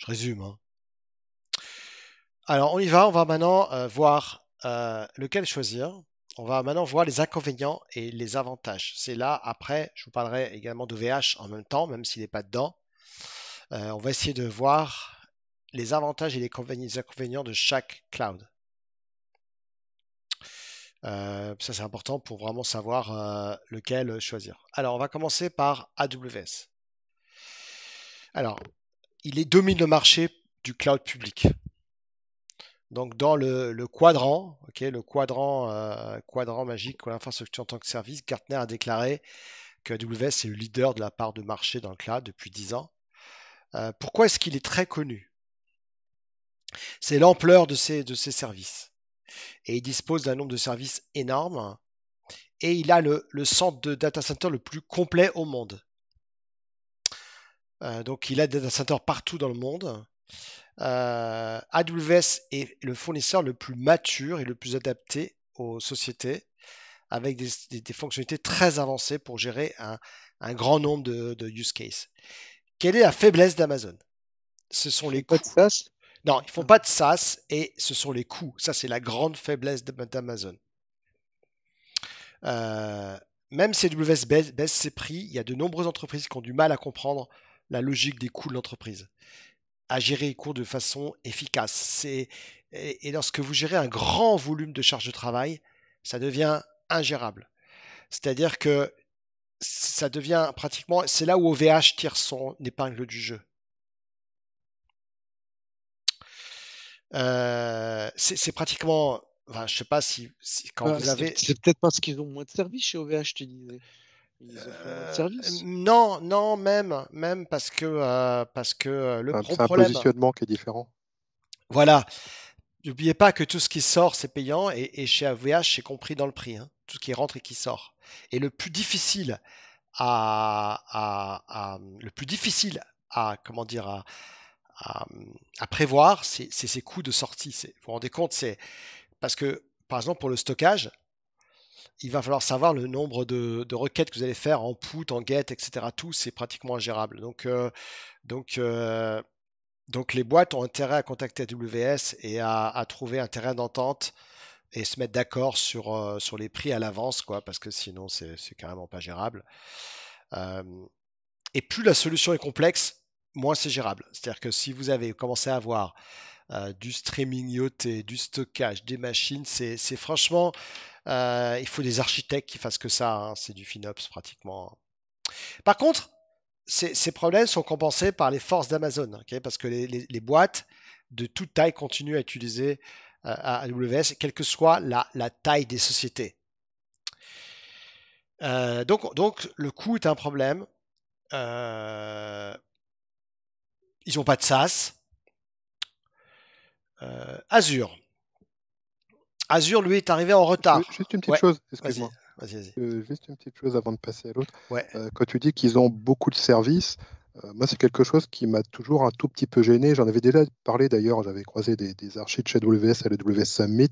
Je résume, hein. Alors, on y va. On va maintenant voir lequel choisir. On va maintenant voir les inconvénients et les avantages. C'est là, après, je vous parlerai également d'OVH en même temps, même s'il n'est pas dedans. On va essayer de voir les avantages et les inconvénients de chaque cloud. Ça, c'est important pour vraiment savoir lequel choisir. Alors, on va commencer par AWS. Alors, il domine le marché du cloud public. Donc, dans le quadrant, ok, le quadrant magique pour l'infrastructure en tant que service, Gartner a déclaré que AWS est le leader de la part de marché dans le cloud depuis 10 ans. Pourquoi est-ce qu'il est très connu? C'est l'ampleur de ses services. Et il dispose d'un nombre de services énorme. Et il a le centre de data center le plus complet au monde. Donc, il a des data centers partout dans le monde. AWS est le fournisseur le plus mature et le plus adapté aux sociétés, avec des fonctionnalités très avancées pour gérer un grand nombre de use cases. Quelle est la faiblesse d'Amazon? Ce Ils sont les font pas de coûts. SaaS? Non, ils ne font Ah, pas de SaaS et ce sont les coûts. Ça, c'est la grande faiblesse d'Amazon. Euh, Même si AWS baisse ses prix, il y a de nombreuses entreprises qui ont du mal à comprendre la logique des coûts de l'entreprise, à gérer les coûts de façon efficace. Et lorsque vous gérez un grand volume de charges de travail, ça devient ingérable. C'est-à-dire que ça devient pratiquement, c'est là où OVH tire son épingle du jeu. C'est pratiquement, enfin, je sais pas si quand ah, vous c'est avez, c'est peut-être parce qu'ils ont moins de services chez OVH, tu disais. Ils offrent moins de services. non, non, même parce que le Ah, gros c'est un problème, positionnement qui est différent. voilà, n'oubliez pas que tout ce qui sort, c'est payant et chez AVH, c'est compris dans le prix, hein, tout ce qui rentre et qui sort. Et le plus difficile le plus difficile à, comment dire, à, à prévoir, c'est ces coûts de sortie. Vous vous rendez compte, c'est parce que, par exemple, pour le stockage, il va falloir savoir le nombre de requêtes que vous allez faire en put, en get, etc. Tout, c'est pratiquement ingérable. Donc, euh, donc les boîtes ont intérêt à contacter AWS et à trouver un terrain d'entente et se mettre d'accord sur les prix à l'avance, quoi, parce que sinon, c'est carrément pas gérable. Euh, et plus la solution est complexe, moins c'est gérable. C'est-à-dire que si vous avez commencé à avoir du streaming IoT, du stockage, des machines, c'est franchement, il faut des architectes qui fassent que ça, hein, c'est du FinOps pratiquement. Par contre, ces problèmes sont compensés par les forces d'Amazon, ok, parce que les boîtes de toute taille continuent à utiliser AWS, quelle que soit la taille des sociétés. Donc, le coût est un problème. Euh, Ils n'ont pas de SaaS. Azure. Azure, lui, est arrivé en retard. Juste une petite Ouais, chose, vas-y, excuse-moi. vas-y. Juste une petite chose avant de passer à l'autre. Ouais, Quand tu dis qu'ils ont beaucoup de services, moi, c'est quelque chose qui m'a toujours un tout petit peu gêné. J'en avais déjà parlé d'ailleurs, j'avais croisé des archis de chez AWS à l'AWS Summit.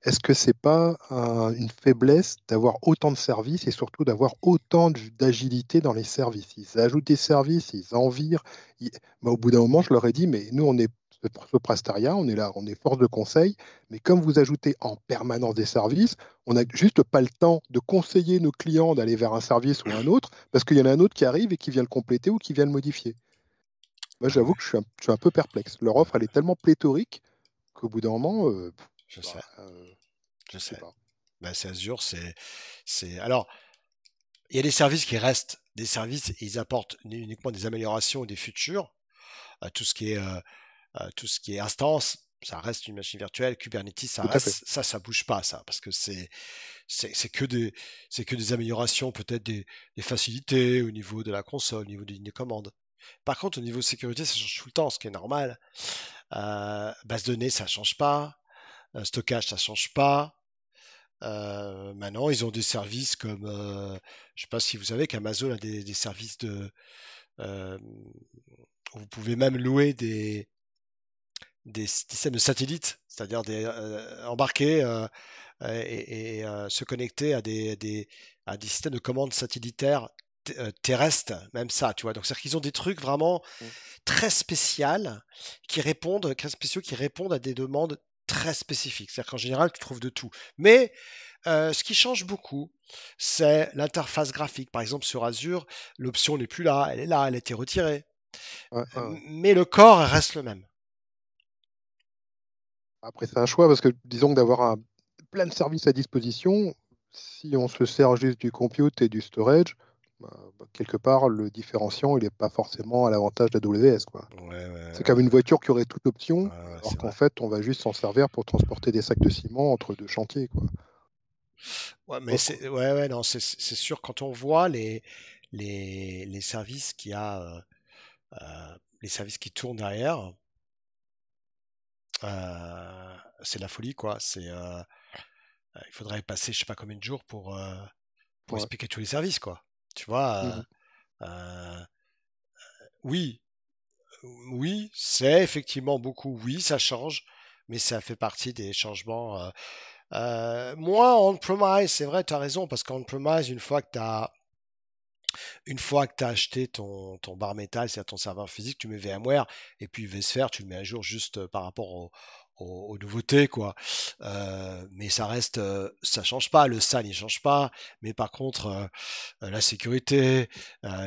Est-ce que c'est pas une faiblesse d'avoir autant de services et surtout d'avoir autant d'agilité dans les services? Ils ajoutent des services, ils en virent. Au bout d'un moment, je leur ai dit, mais nous, on est ce prestataire, on est là, on est force de conseil, mais comme vous ajoutez en permanence des services, on n'a juste pas le temps de conseiller nos clients d'aller vers un service ou un autre, parce qu'il y en a un autre qui arrive et qui vient le compléter ou qui vient le modifier. Moi, bah j'avoue ouais, que je suis un peu perplexe. Leur offre, elle est tellement pléthorique qu'au bout d'un moment, je bah, sais, je je sais sais. pas. Bah, c'est Azure, Alors, il y a des services qui restent des services et ils apportent uniquement des améliorations ou des futurs. Tout ce qui est instance, ça reste une machine virtuelle. Kubernetes, ça Tout à fait. reste, ça bouge pas, ça, parce que c'est que des améliorations, peut-être des facilités au niveau de la console, au niveau des lignes de commande. Par contre, au niveau de sécurité, ça change tout le temps, ce qui est normal. Base de données, ça change pas. Stockage, ça change pas. Maintenant, ils ont des services comme, je ne sais pas si vous savez qu'Amazon a des services euh, où vous pouvez même louer des systèmes de satellites, c'est-à-dire embarquer et se connecter à des systèmes de commande satellitaires terrestre, même ça, tu vois. Donc, c'est-à-dire qu'ils ont des trucs vraiment Mm. très très spéciaux qui répondent à des demandes très spécifiques. C'est-à-dire qu'en général, tu trouves de tout. Mais ce qui change beaucoup, c'est l'interface graphique. Par exemple, sur Azure, l'option n'est plus là, elle a été retirée. Ouais, ouais, ouais. Mais le corps reste le même. Après, c'est un choix parce que disons que d'avoir plein de services à disposition, si on se sert juste du compute et du storage, quelque part, le différenciant, il n'est pas forcément à l'avantage d'AWS, quoi. Ouais, C'est comme une voiture qui aurait toute option, ouais, alors c'est qu'en vrai. fait, on va juste s'en servir pour transporter des sacs de ciment entre deux chantiers, quoi. Ouais, mais Bof, quoi. non, c'est sûr, quand on voit les services les services qui tournent derrière, c'est de la folie, quoi. Il faudrait passer, je sais pas combien de jours pour Ouais. expliquer tous les services, quoi. Tu vois, Mhm. euh, oui, oui, c'est effectivement beaucoup, oui, ça change, mais ça fait partie des changements. Moins on-premise, c'est vrai, tu as raison, parce qu'on-premise, une fois que tu as acheté ton bar métal, c'est-à-dire ton serveur physique, tu mets VMware, et puis vSphere, tu le mets à jour juste par rapport aux nouveautés, quoi. Mais ça reste, ça change pas, le SAN, il change pas, mais par contre, la sécurité,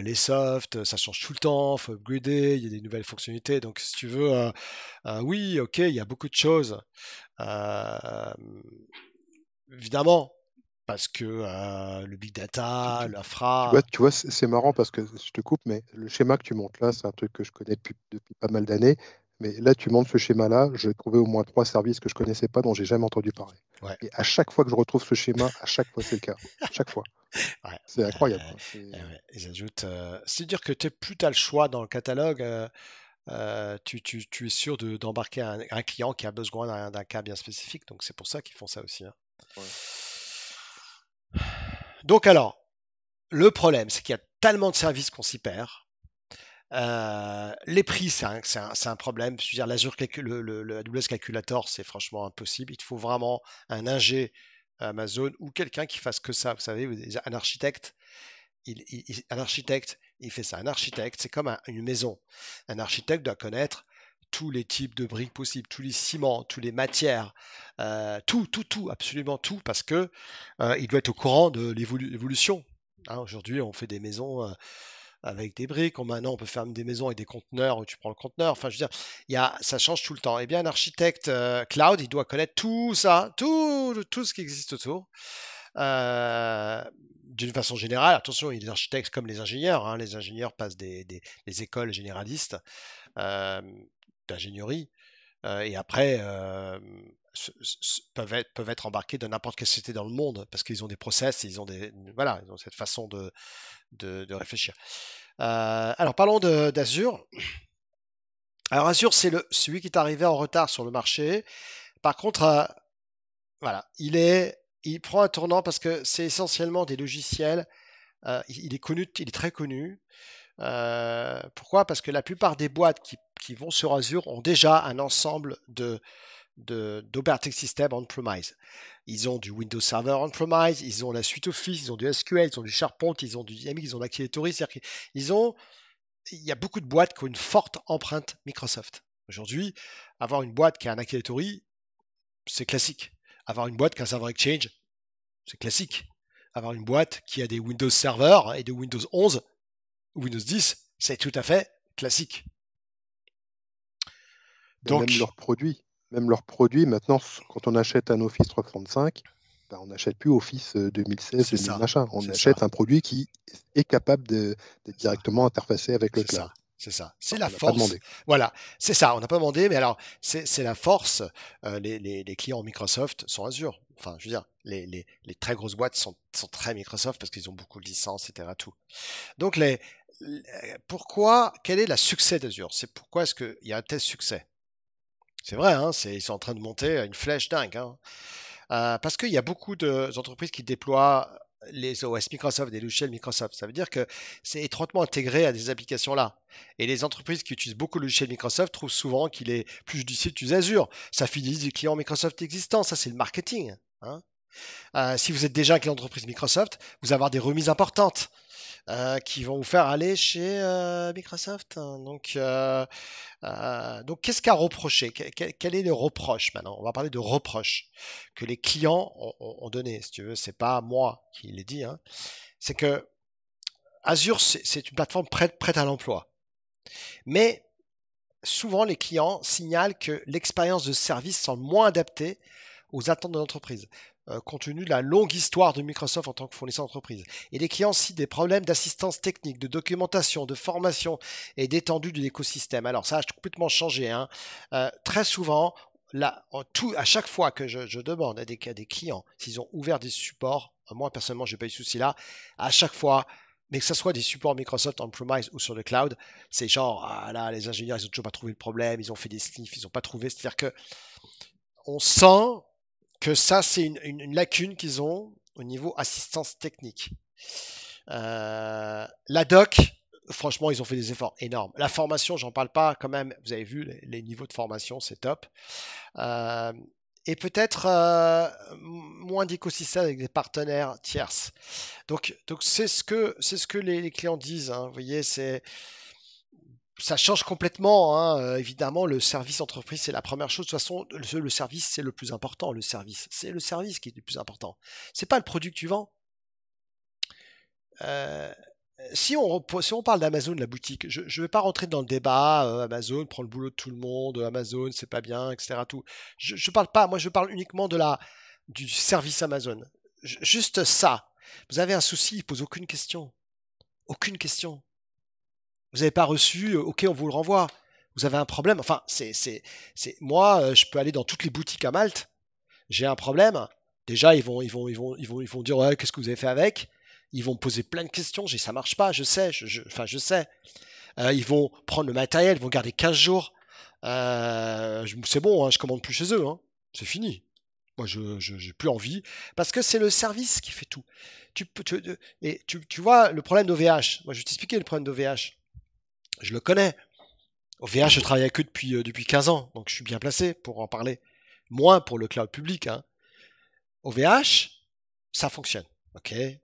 les softs, ça change tout le temps, faut upgrader, il y a des nouvelles fonctionnalités, donc si tu veux, oui, ok, il y a beaucoup de choses, euh, évidemment, parce que le big Tu, data, tu- l'infra, tu vois, c'est marrant parce que je te coupe, mais le schéma que tu montres là, c'est un truc que je connais depuis pas mal d'années. Mais là, tu montres ce schéma-là, j'ai trouvé au moins trois services que je connaissais pas, dont j'ai jamais entendu parler. ouais. Et à chaque fois que je retrouve ce schéma, à chaque fois, c'est le cas. Chaque fois. Ouais, C'est incroyable, euh, quoi. ouais, ils ajoutent. C'est-à-dire que plus tu as le choix dans le catalogue, tu es sûr d'embarquer un client qui a besoin d'un cas bien spécifique. Donc c'est pour ça qu'ils font ça aussi, hein. Ouais. Donc alors, le problème, c'est qu'il y a tellement de services qu'on s'y perd. Les prix, c'est un problème. Je veux dire, le AWS Calculator, c'est franchement impossible. Il te faut vraiment un ingé Amazon ou quelqu'un qui fasse que ça. Vous savez, un architecte. Un architecte, il fait ça. Un architecte, c'est comme une maison. Un architecte doit connaître tous les types de briques possibles, tous les ciments, toutes les matières, tout, absolument tout, parce que il doit être au courant de l'évolution. Hein, aujourd'hui, on fait des maisons avec des briques. Maintenant, on peut faire des maisons avec des conteneurs où tu prends le conteneur. Enfin, je veux dire, ça change tout le temps. Eh bien, un architecte cloud, il doit connaître tout ça, tout ce qui existe autour. D'une façon générale, attention, il y a des architectes comme les ingénieurs, hein. Les ingénieurs passent des écoles généralistes euh, d'ingénierie et après peuvent être embarqués de n'importe quelle société dans le monde parce qu'ils ont des process, voilà, ils ont cette façon de réfléchir. Alors parlons d'Azure. Alors Azure, c'est celui qui est arrivé en retard sur le marché. Par contre, voilà, il prend un tournant parce que c'est essentiellement des logiciels. Il est connu, il est très connu. Pourquoi? Parce que la plupart des boîtes qui vont sur Azure ont déjà un ensemble d'operating system on-premise. Ils ont du Windows Server on-premise, ils ont la suite Office, ils ont du SQL, ils ont du SharePoint, ils ont du Dynamics, ils ont de l'Active Directory. C'est-à-dire il y a beaucoup de boîtes qui ont une forte empreinte Microsoft. Aujourd'hui, avoir une boîte qui a un Active Directory, c'est classique. Avoir une boîte qui a un serveur Exchange, c'est classique. Avoir une boîte qui a des Windows Server et des Windows 11 ou Windows 10, c'est tout à fait classique. Et Donc, même leurs produits, maintenant, quand on achète un Office 365, ben, on n'achète plus Office 2016, c'est 2000 ça, machin. On c'est ça, achète un produit qui est capable d'être c'est ça, directement interfacé avec le c'est cloud. ça, c'est ça. C'est Alors la qu'on n'a pas force. demandé. Voilà, c'est ça. On n'a pas demandé, mais alors, c'est la force. Les clients Microsoft sont Azure. Enfin, je veux dire, les très grosses boîtes sont très Microsoft parce qu'ils ont beaucoup de licences, etc. Tout. Donc, quel est le succès d'Azure? C'est pourquoi est-ce qu'il y a un tel succès? C'est vrai, hein, ils sont en train de monter à une flèche dingue, hein. Parce qu'il y a beaucoup d'entreprises qui déploient les OS Microsoft, des logiciels Microsoft. Ça veut dire que c'est étroitement intégré à des applications-là. Et les entreprises qui utilisent beaucoup le logiciel Microsoft trouvent souvent qu'il est plus judicieux d'utiliser Azure. Ça fidélise les clients Microsoft existants. Ça, c'est le marketing, hein. Si vous êtes déjà un client d'entreprise Microsoft, vous allez avoir des remises importantes. qui vont vous faire aller chez Microsoft, hein. Donc, qu'est-ce qu'a reproché? Quel est le reproche maintenant? On va parler de reproches que les clients ont donné. Si tu veux, c'est pas moi qui l'ai dit, hein. C'est que Azure, c'est une plateforme prête à l'emploi. Mais souvent, les clients signalent que l'expérience de service semble moins adaptée aux attentes de l'entreprise, compte tenu de la longue histoire de Microsoft en tant que fournisseur d'entreprise. Et les clients citent des problèmes d'assistance technique, de documentation, de formation et d'étendue de l'écosystème. Alors ça a complètement changé, hein. Très souvent, là, à chaque fois que je demande à des clients s'ils ont ouvert des supports, moi personnellement, je n'ai pas eu de souci là, à chaque fois, mais que ce soit des supports Microsoft on-premise ou sur le cloud, c'est genre, ah là, les ingénieurs, ils n'ont toujours pas trouvé le problème, ils ont fait des sniffs, ils n'ont pas trouvé. C'est-à-dire que on sent que ça, c'est une lacune qu'ils ont au niveau assistance technique. La doc, franchement, ils ont fait des efforts énormes. La formation, j'en parle pas quand même. Vous avez vu les niveaux de formation, c'est top. Euh, et peut-être moins d'écosystème avec des partenaires tierces. Donc c'est ce que les clients disent, hein. Vous voyez, ça change complètement, hein. Évidemment, le service entreprise, c'est la première chose. De toute façon, le service, c'est le plus important. Le service, c'est le service qui est le plus important. C'est pas le produit que tu vends. Euh, si on parle d'Amazon, la boutique, je ne vais pas rentrer dans le débat. Amazon prend le boulot de tout le monde. Amazon, c'est pas bien, etc. Tout. Je parle pas. Moi, je parle uniquement du service Amazon. Juste ça. Vous avez un souci, il pose aucune question. Aucune question. Vous n'avez pas reçu, ok, on vous le renvoie. Vous avez un problème. Enfin, moi, je peux aller dans toutes les boutiques à Malte. J'ai un problème. Déjà, ils vont dire, ouais, qu'est-ce que vous avez fait avec? Ils vont me poser plein de questions. Ça marche pas, je sais. Enfin, je sais. Ils vont prendre le matériel, ils vont garder 15 jours. C'est bon, hein, je commande plus chez eux, hein. C'est fini. Moi, je j'ai plus envie parce que c'est le service qui fait tout. Tu vois le problème d'OVH. Moi, je vais t'expliquer le problème d'OVH. Je le connais. OVH, je travaille avec eux depuis 15 ans, donc je suis bien placé pour en parler. Moins pour le cloud public, hein. OVH, ça fonctionne. Ok, il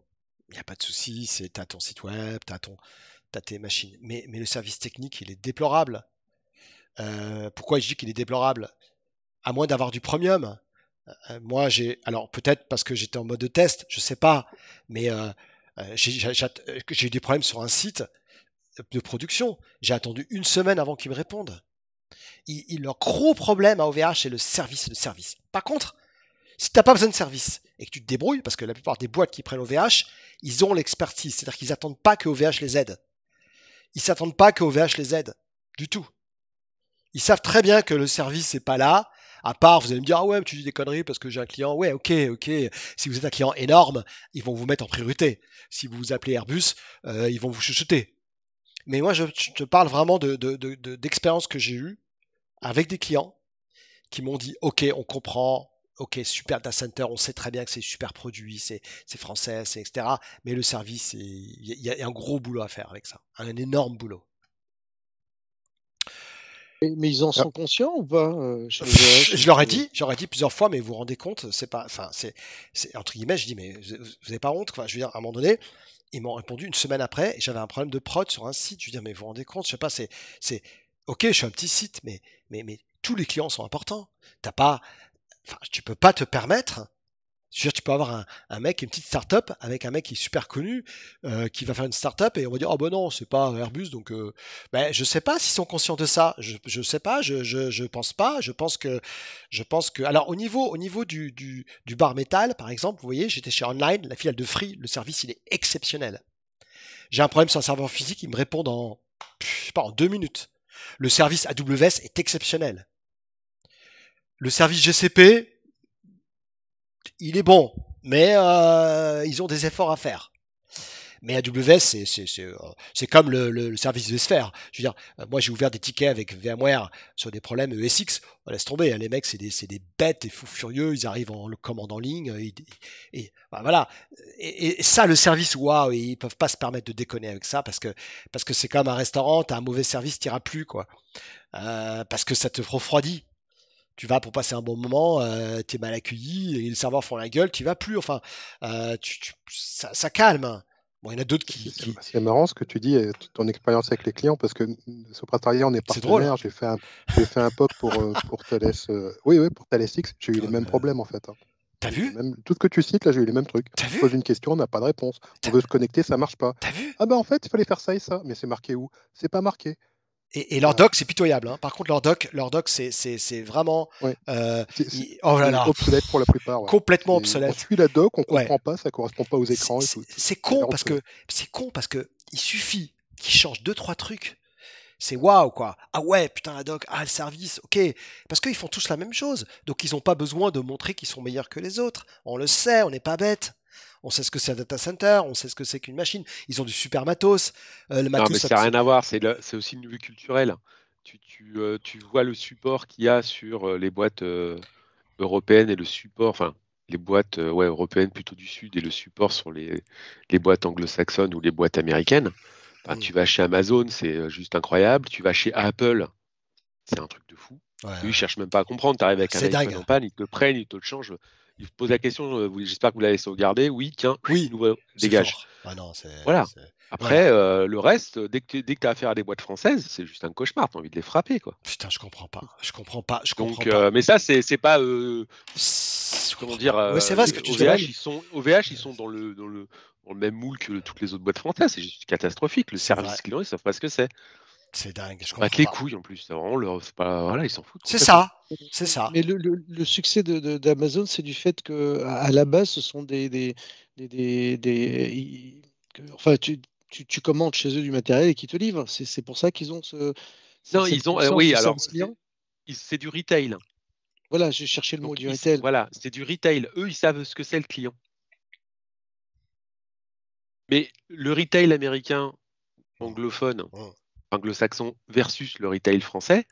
n'y a pas de souci, tu as ton site web, t'as tes machines. Mais le service technique, il est déplorable. Pourquoi je dis qu'il est déplorable? À moins d'avoir du premium. Moi, alors peut-être parce que j'étais en mode de test, je sais pas, mais j'ai eu des problèmes sur un site de production. J'ai attendu une semaine avant qu'ils me répondent. Leur gros problème à OVH, c'est le service. Par contre, si tu n'as pas besoin de service et que tu te débrouilles, parce que la plupart des boîtes qui prennent OVH, ils ont l'expertise. C'est-à-dire qu'ils n'attendent pas que OVH les aide. Ils ne s'attendent pas que OVH les aide. Du tout. Ils savent très bien que le service n'est pas là. À part, vous allez me dire, ah ouais, tu dis des conneries parce que j'ai un client. Ouais, ok. Si vous êtes un client énorme, ils vont vous mettre en priorité. Si vous vous appelez Airbus, ils vont vous chuchoter. Mais moi, je te parle vraiment d'expériences que j'ai eues avec des clients qui m'ont dit, ok, on comprend, ok, super data center, on sait très bien que c'est super produit, c'est français, etc. Mais le service, il y a un gros boulot à faire avec ça, un énorme boulot. Mais ils en sont conscients ou pas chez OVH? J'aurais dit plusieurs fois, mais vous vous rendez compte, c'est pas, enfin, c'est entre guillemets, je dis, mais vous n'avez pas honte, quoi. Je veux dire, à un moment donné, ils m'ont répondu une semaine après, et j'avais un problème de prod sur un site. Je veux dire, mais vous vous rendez compte, je sais pas, ok, je suis un petit site, mais tous les clients sont importants. T'as pas, enfin, tu peux pas te permettre. Je veux dire, tu peux avoir un mec, une petite start-up avec un mec qui est super connu, qui va faire une start-up et on va dire, oh ben non, c'est pas Airbus, donc ben, je sais pas s'ils sont conscients de ça. Je sais pas, je pense pas. Je pense que. Alors au niveau du bar métal, par exemple, vous voyez, j'étais chez Online, la filiale de Free, le service il est exceptionnel. J'ai un problème sur un serveur physique, il me répond je sais pas, en 2 minutes. Le service AWS est exceptionnel. Le service GCP, il est bon, mais ils ont des efforts à faire. Mais AWS, c'est comme le service de Sphere. Je veux dire, moi j'ai ouvert des tickets avec VMware sur des problèmes ESX. On laisse tomber, hein, les mecs, c'est des bêtes, des fous furieux. Ils arrivent en commande en ligne. Bah, voilà. Et ça, le service, waouh, ils peuvent pas se permettre de déconner avec ça parce que c'est comme un restaurant, t'as un mauvais service, t'iras plus, quoi. Parce que ça te refroidit. Tu vas pour passer un bon moment, tu es mal accueilli, et les serveurs font la gueule, tu vas plus. Enfin, ça calme. Bon, il y en a d'autres qui. C'est marrant ce que tu dis, et ton expérience avec les clients, parce que Soprasteria, on est C'est drôle. partenaire. J'ai fait un POC pour Thales. Oui, pour Thales X, j'ai eu les mêmes problèmes en fait. T'as vu? Tout ce que tu cites, là, j'ai eu les mêmes trucs. T'as On vu? pose une question, on n'a pas de réponse. On veut se connecter, ça marche pas. T'as vu? Ah bah en fait, il fallait faire ça et ça. Mais c'est marqué où? C'est pas marqué. Et leur doc, c'est pitoyable. Hein. Par contre, leur doc, c'est vraiment. Ouais. Oh là C'est là, obsolète pour la plupart. Ouais. complètement On obsolète. suit la doc, on Ouais. comprend pas, ça correspond pas aux écrans et tout. C'est con parce que il suffit qu'ils changent deux trois trucs. C'est waouh quoi. Ah ouais, putain la doc, ah le service, ok. Parce qu'ils font tous la même chose. Donc ils n'ont pas besoin de montrer qu'ils sont meilleurs que les autres. On le sait, on n'est pas bête. On sait ce que c'est un data center, on sait ce que c'est qu'une machine. Ils ont du super matos. Le Non, matos, mais ça n'a rien à voir, c'est aussi une vue culturelle. Tu vois le support qu'il y a sur les boîtes européennes et le support, enfin, les boîtes européennes plutôt du Sud et le support sur les boîtes anglo-saxonnes ou les boîtes américaines. Enfin, tu vas chez Amazon, c'est juste incroyable. Tu vas chez Apple, c'est un truc de fou. Ouais, Ils cherchent même pas à comprendre. Tu arrives avec un c'est iPhone dingue. en panne, ils te le prennent, ils te le changent. Ils te posent la question, j'espère que vous l'avez sauvegardé. Oui, tiens, Oui, nouveau, c'est dégage. fort. Ah non, c'est. Voilà. c'est- Après, le reste, dès que tu as affaire à des boîtes françaises, c'est juste un cauchemar. Tu as envie de les frapper, quoi. Putain, je comprends pas. Je comprends pas. Je comprends Donc, pas. mais ça, c'est pas. Je Comment comprends dire, pas. Ouais, c'est vrai ce que tu dis. OVH, ils sont dans le même moule que toutes les autres boîtes françaises. C'est juste catastrophique. Le C'est service vrai. client, ils savent pas ce que c'est. C'est dingue. Je Ils comprends battent les pas. couilles en plus. C'est vraiment c'est pas, voilà, ils s'en foutent. C'est complètement. ça. C'est ça. Mais le succès d'Amazon, c'est du fait que à la base, ce sont enfin, tu commandes chez eux du matériel et qu'ils te livrent. C'est pour ça qu'ils ont Non, cette ils ont. conscience Oui, du alors, service client. c'est du retail. Voilà, j'ai cherché le mot Donc, du retail. voilà, c'est du retail. Eux, ils savent ce que c'est le client. Mais le retail américain, anglophone, anglo-saxon versus le retail français,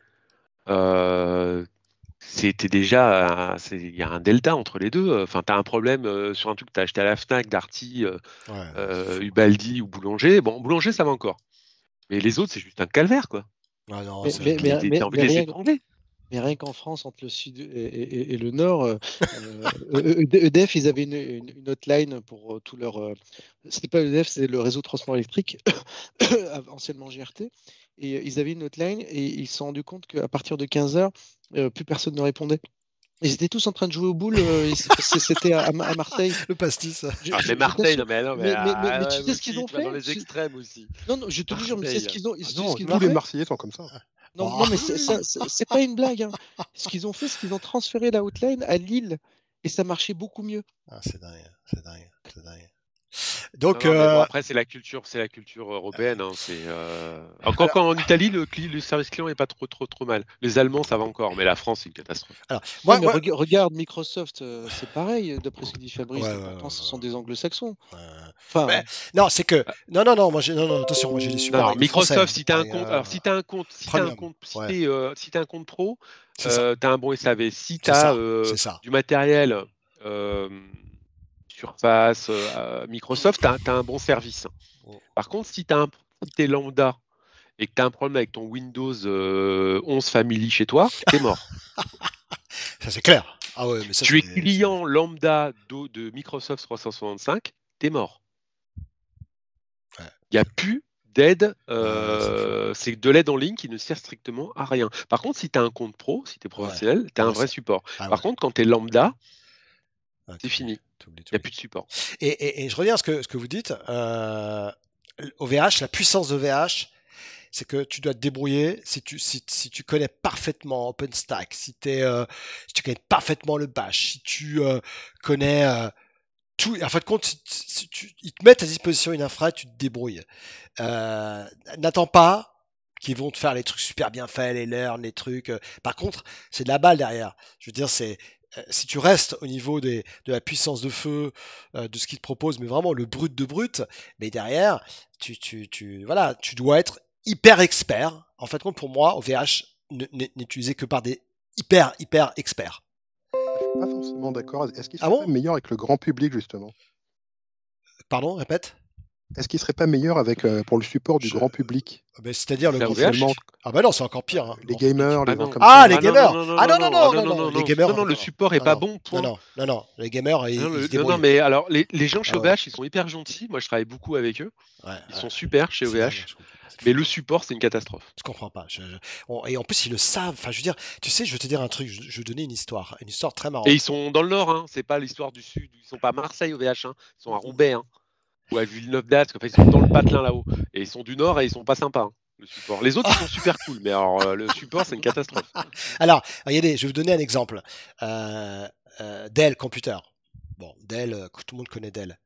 c'était déjà, il y a un delta entre les deux. Enfin, tu as un problème sur un truc que tu as acheté à la Fnac, Darty, Ubaldi ou Boulanger. Bon, Boulanger, ça va encore. Mais les autres, c'est juste un calvaire, quoi. Ah non, Mais- c'est- mais- mais- T'as envie de les étrangler. Mais rien qu'en France, entre le sud et le nord, EDF, ils avaient une hotline pour tout leur. C'était pas EDF, c'est le réseau de transport électrique, anciennement GRT. Et ils avaient une hotline et ils se sont rendus compte qu'à partir de 15h, plus personne ne répondait. Ils étaient tous en train de jouer aux boules. C'était à Marseille. Le pastis. Mais Marseille, non, mais Mais tu sais ce qu'ils ont tu vas dans fait? les extrêmes aussi. Non, je te le jure, mais tu sais ce qu'ils ont, tu sais ce Non, qu'ils tous ont les fait? Marseillais sont comme ça. Non, mais c'est pas une blague. Hein. Ce qu'ils ont fait, c'est qu'ils ont transféré la hotline à Lille et ça marchait beaucoup mieux. Ah, c'est dingue. C'est dingue. C'est dingue. Donc, Non, mais bon, après, c'est la culture européenne. Hein, encore qu'en Italie, le service client est pas trop mal. Les Allemands, ça va encore, mais la France, c'est une catastrophe. alors, Ouais, moi, mais regarde Microsoft, c'est pareil, d'après ce que dit Fabrice. Ouais, et pourtant, ce sont des anglo-saxons. euh, Enfin, mais- non, c'est que non, attention, moi j'ai des super. Non, avec les Microsoft, Français. si tu as un Et, compte, alors si tu as un compte, premium, si ouais. si t'as un compte pro, C'est ça. tu as un bon SAV. Si tu C'est ça. as C'est ça. du matériel Surface, Microsoft, tu as un bon service. Par contre, si tu es lambda et que tu as un problème avec ton Windows 11 Family chez toi, t'es mort. Ça c'est clair. Ah ouais, mais ça, Tu es c'est- client lambda de Microsoft 365, t'es mort. Ouais. Il n'y a plus d'aide, Ouais, c'est de l'aide en ligne qui ne sert strictement à rien. Par contre, si tu as un compte pro, si tu es professionnel, tu as un vrai support. Ah Par ouais. contre, quand tu es lambda, Ah, c'est fini. t'oublies. Il n'y a plus de support. Et je reviens à ce que vous dites. OVH, la puissance d'OVH, c'est que tu dois te débrouiller si tu connais parfaitement OpenStack, si tu connais parfaitement le bash, si tu connais tout. En fin de compte, ils te mettent à disposition une infra, tu te débrouilles. N'attends pas qu'ils vont te faire les trucs super bien faits, les learn, les trucs. Par contre, c'est de la balle derrière. Je veux dire, si tu restes au niveau de la puissance de feu, de ce qu'ils te proposent, mais vraiment le brut de brut, mais derrière, voilà, tu dois être hyper expert. En fait, pour moi, OVH n'est utilisé que par des hyper experts. Je suis pas forcément d'accord. Est-ce qu'ils sont Ah bon même meilleurs avec le grand public, justement? Pardon, répète. Est-ce qu'il serait pas meilleur avec pour le support du Je- grand public? C'est-à-dire le C'est grand OVH. Seulement Ah bah non, c'est encore pire. les gamers, les Ah gens non. comme Ah, ça. les Ah non, gamers. non, non, Ah non, non, non, non, ah non, non, non, non, non, non, les gamers. non, le support est Non, pas non, bon, point. non, les gamers, ils Non, se non, débrouillent. mais alors les gens chez Ah ouais. OVH, ils sont hyper gentils. Moi, je travaille beaucoup avec eux. Ouais, Ils ouais. sont super chez C'est dingue, OVH. je comprends pas, c'est Mais fou. le support, c'est une catastrophe. Je comprends pas. Et en plus, ils le savent. Enfin, je veux dire, tu sais, je vais te dire un truc. Je vais donner une histoire très Et marrante. ils sont dans le Nord, hein. C'est pas l'histoire du Sud. Ils sont pas à Marseille OVH, hein. Ils sont à Roubaix, hein. Ou à Villeneuve-d'Ascq. Enfin, ils sont dans le patelin là-haut. Et ils sont du Nord et ils sont pas sympas, hein, le support. Les autres, ils sont super cool. Mais alors, le support, c'est une catastrophe. Alors, regardez, je vais vous donner un exemple. Dell Computer. Bon, Dell, tout le monde connaît Dell.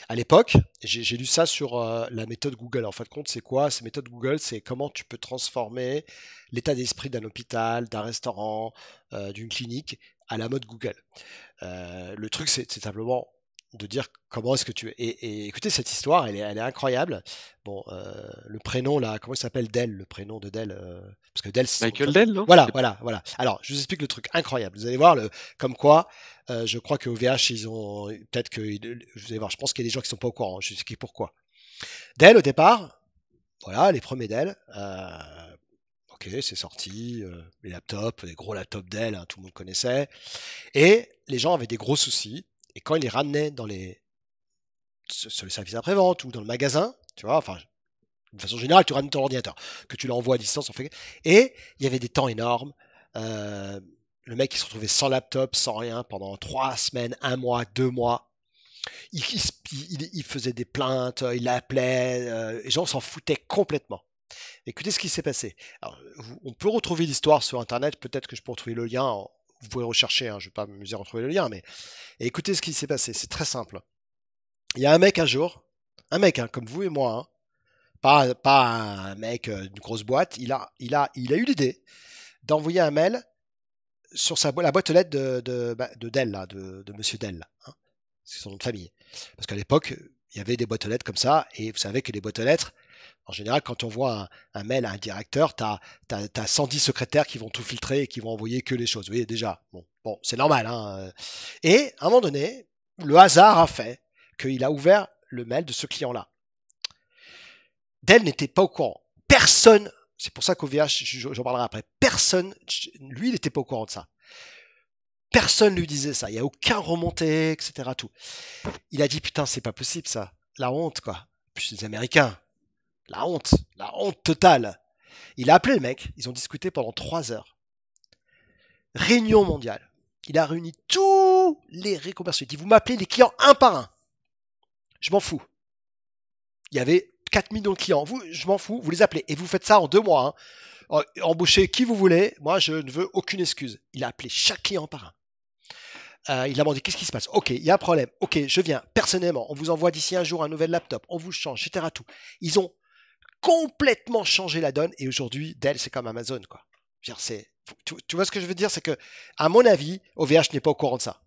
À l'époque, j'ai lu ça sur la méthode Google. En fin de compte, c'est quoi? Cette méthode Google, c'est comment tu peux transformer l'état d'esprit d'un hôpital, d'un restaurant, d'une clinique à la mode Google. Le truc, c'est simplement de dire comment est-ce que tu es. Et écoutez, cette histoire, elle est incroyable. Bon, le prénom, là, comment il s'appelle Dell, le prénom de Dell parce que Dell, Michael Dell, non? voilà. Alors, je vous explique le truc incroyable. Vous allez voir, comme quoi, je crois que OVH, ils ont. Peut-être que. Vous allez voir, je pense qu'il y a des gens qui sont pas au courant. Je sais pourquoi. Dell, au départ, voilà, les premiers Dell. Ok, c'est sorti. Les laptops, les gros laptops Dell, hein, tout le monde connaissait. Et les gens avaient des gros soucis. Et quand ils les ramenaient sur le service après-vente ou dans le magasin, tu vois, enfin, de façon générale, tu ramènes ton ordinateur, que tu l'envoies à distance, et il y avait des temps énormes. Euh, le mec, il se retrouvait sans laptop, sans rien, pendant 3 semaines, 1 mois, 2 mois. Il faisait des plaintes, il l'appelait, les gens s'en foutaient complètement. Écoutez ce qui s'est passé. Alors, on peut retrouver l'histoire sur Internet, peut-être que je peux retrouver le lien. Vous pouvez rechercher, hein, je ne vais pas m'amuser à retrouver le lien, mais écoutez ce qui s'est passé. C'est très simple. Il y a un mec un jour, un mec hein, comme vous et moi, hein, pas un mec d'une grosse boîte, il a eu l'idée d'envoyer un mail sur la boîte aux lettres de Dell, là, de Monsieur Dell, là, hein. C'est son nom de famille. Parce qu'à l'époque, il y avait des boîtes aux lettres comme ça, et vous savez que les boîtes aux lettres, en général, quand on voit un mail à un directeur, tu as 110 secrétaires qui vont tout filtrer et qui vont envoyer que les choses. Vous voyez, déjà, bon c'est normal, hein. Et à un moment donné, le hasard a fait qu'il a ouvert le mail de ce client-là. Dell n'était pas au courant. Personne, c'est pour ça qu'OVH, j'en parlerai après, personne, lui, il n'était pas au courant de ça. Personne lui disait ça. Il n'y a aucun remonté, etc. Tout. Il a dit, putain, c'est pas possible ça. La honte, quoi. Puis les Américains. La honte totale. Il a appelé le mec, ils ont discuté pendant 3 heures. Réunion mondiale. Il a réuni tous les commerciaux. Il dit, vous m'appelez les clients un par un. Je m'en fous. Il y avait 4 millions de clients. Je m'en fous, vous les appelez. Et vous faites ça en 2 mois. Hein. Embauchez qui vous voulez. Moi, je ne veux aucune excuse. Il a appelé chaque client par un. Il a demandé qu'est-ce qui se passe. Ok, il y a un problème. Ok, je viens personnellement. On vous envoie d'ici un jour un nouvel laptop. On vous change, etc. Tout. Ils ont complètement changé la donne. Et aujourd'hui, Dell, c'est comme Amazon, quoi. Tu vois ce que je veux dire, c'est que, à mon avis, OVH n'est pas au courant de ça.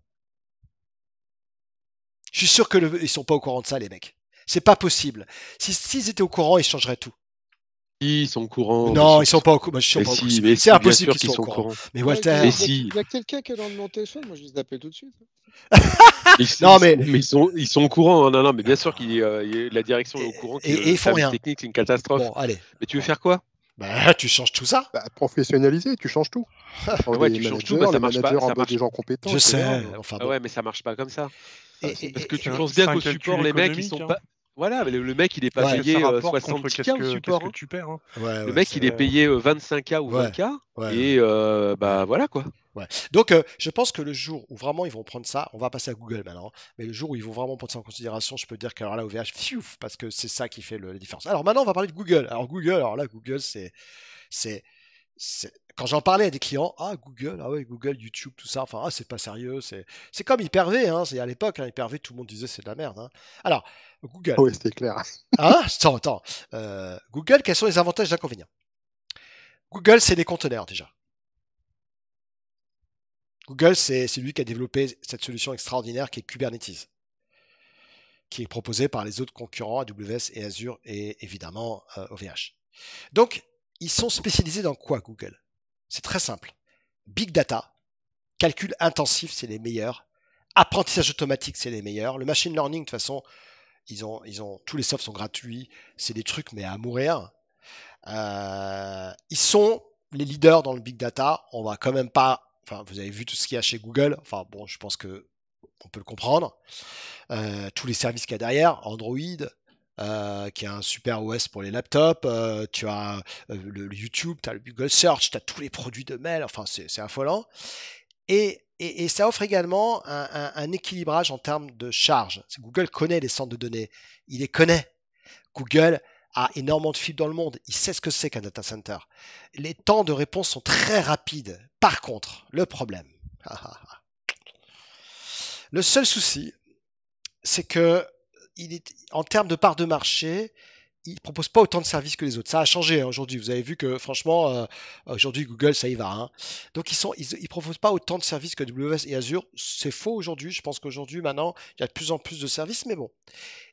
Je suis sûr qu'ils sont pas au courant de ça, les mecs. C'est pas possible. S'ils étaient au courant, ils changeraient tout. Ils sont au courant. Non, ils sont pas au courant. C'est impossible qu'ils soient au courant. Mais Walter. Mais si. Il y a quelqu'un qui est dans mon téléphone, moi je les appelle tout de suite. Non, mais ils sont au courant. Non, mais bien sûr que la direction est au courant. Et ils font rien. Technique, c'est une catastrophe. Bon, allez. Mais tu veux faire quoi? Bah, tu changes tout ça. Bah, professionnaliser, tu changes tout. Ouais, tu changes tout, bah, ça marche pas. Les managers des gens compétents. Je sais. Enfin, bon. Ouais, mais ça marche pas comme ça. Parce que tu penses c'est bien un qu'au calcul support, les mecs, ils sont économique, pas. Voilà, mais le mec, il est pas Ouais. payé Ça rapporte 70K qu'est-ce au support. que tu perds. Hein. ouais, Le mec, il est payé 25K ou 20K. Ouais. Et bah voilà quoi. Ouais. Donc, je pense que le jour où vraiment ils vont prendre ça, on va passer à Google maintenant, mais le jour où ils vont vraiment prendre ça en considération, je peux dire qu'alors là, OVH, fiouf, parce que c'est ça qui fait la différence. Alors maintenant, on va parler de Google. Alors Google, c'est quand j'en parlais à des clients, Google, ouais, Google, YouTube, tout ça, enfin, c'est pas sérieux, c'est comme Hyper-V, hein, c'est à l'époque, hein, Hyper-V, tout le monde disait c'est de la merde. Hein. Alors, Google. Oui, c'était clair. Hein attends. Google, quels sont les avantages et les inconvénients? Google, c'est des conteneurs déjà. Google, c'est lui qui a développé cette solution extraordinaire qui est Kubernetes, qui est proposée par les autres concurrents AWS et Azure et évidemment OVH. Donc, ils sont spécialisés dans quoi Google? C'est très simple. Big data, calcul intensif, c'est les meilleurs. Apprentissage automatique, c'est les meilleurs. Le machine learning, de toute façon, tous les softs sont gratuits. C'est des trucs, mais à mourir. Ils sont les leaders dans le big data. On va quand même pas. Enfin, vous avez vu tout ce qu'il y a chez Google. Enfin, bon, je pense que on peut le comprendre. Tous les services qu'il y a derrière, Android, qui a un super OS pour les laptops. Tu as le YouTube, tu as le Google Search, tu as tous les produits de mail. Enfin, c'est affolant. Et ça offre également un équilibrage en termes de charge. Google connaît les centres de données. Il les connaît. Google a énormément de fibres dans le monde. Il sait ce que c'est qu'un data center. Les temps de réponse sont très rapides. Par contre, le problème, le seul souci, c'est que en termes de part de marché, il ne propose pas autant de services que les autres. Ça a changé aujourd'hui. Vous avez vu que franchement, aujourd'hui, Google, ça y va. Hein. Donc, ils ne proposent pas autant de services que AWS et Azure. C'est faux aujourd'hui. Je pense qu'aujourd'hui, maintenant, il y a de plus en plus de services, mais bon.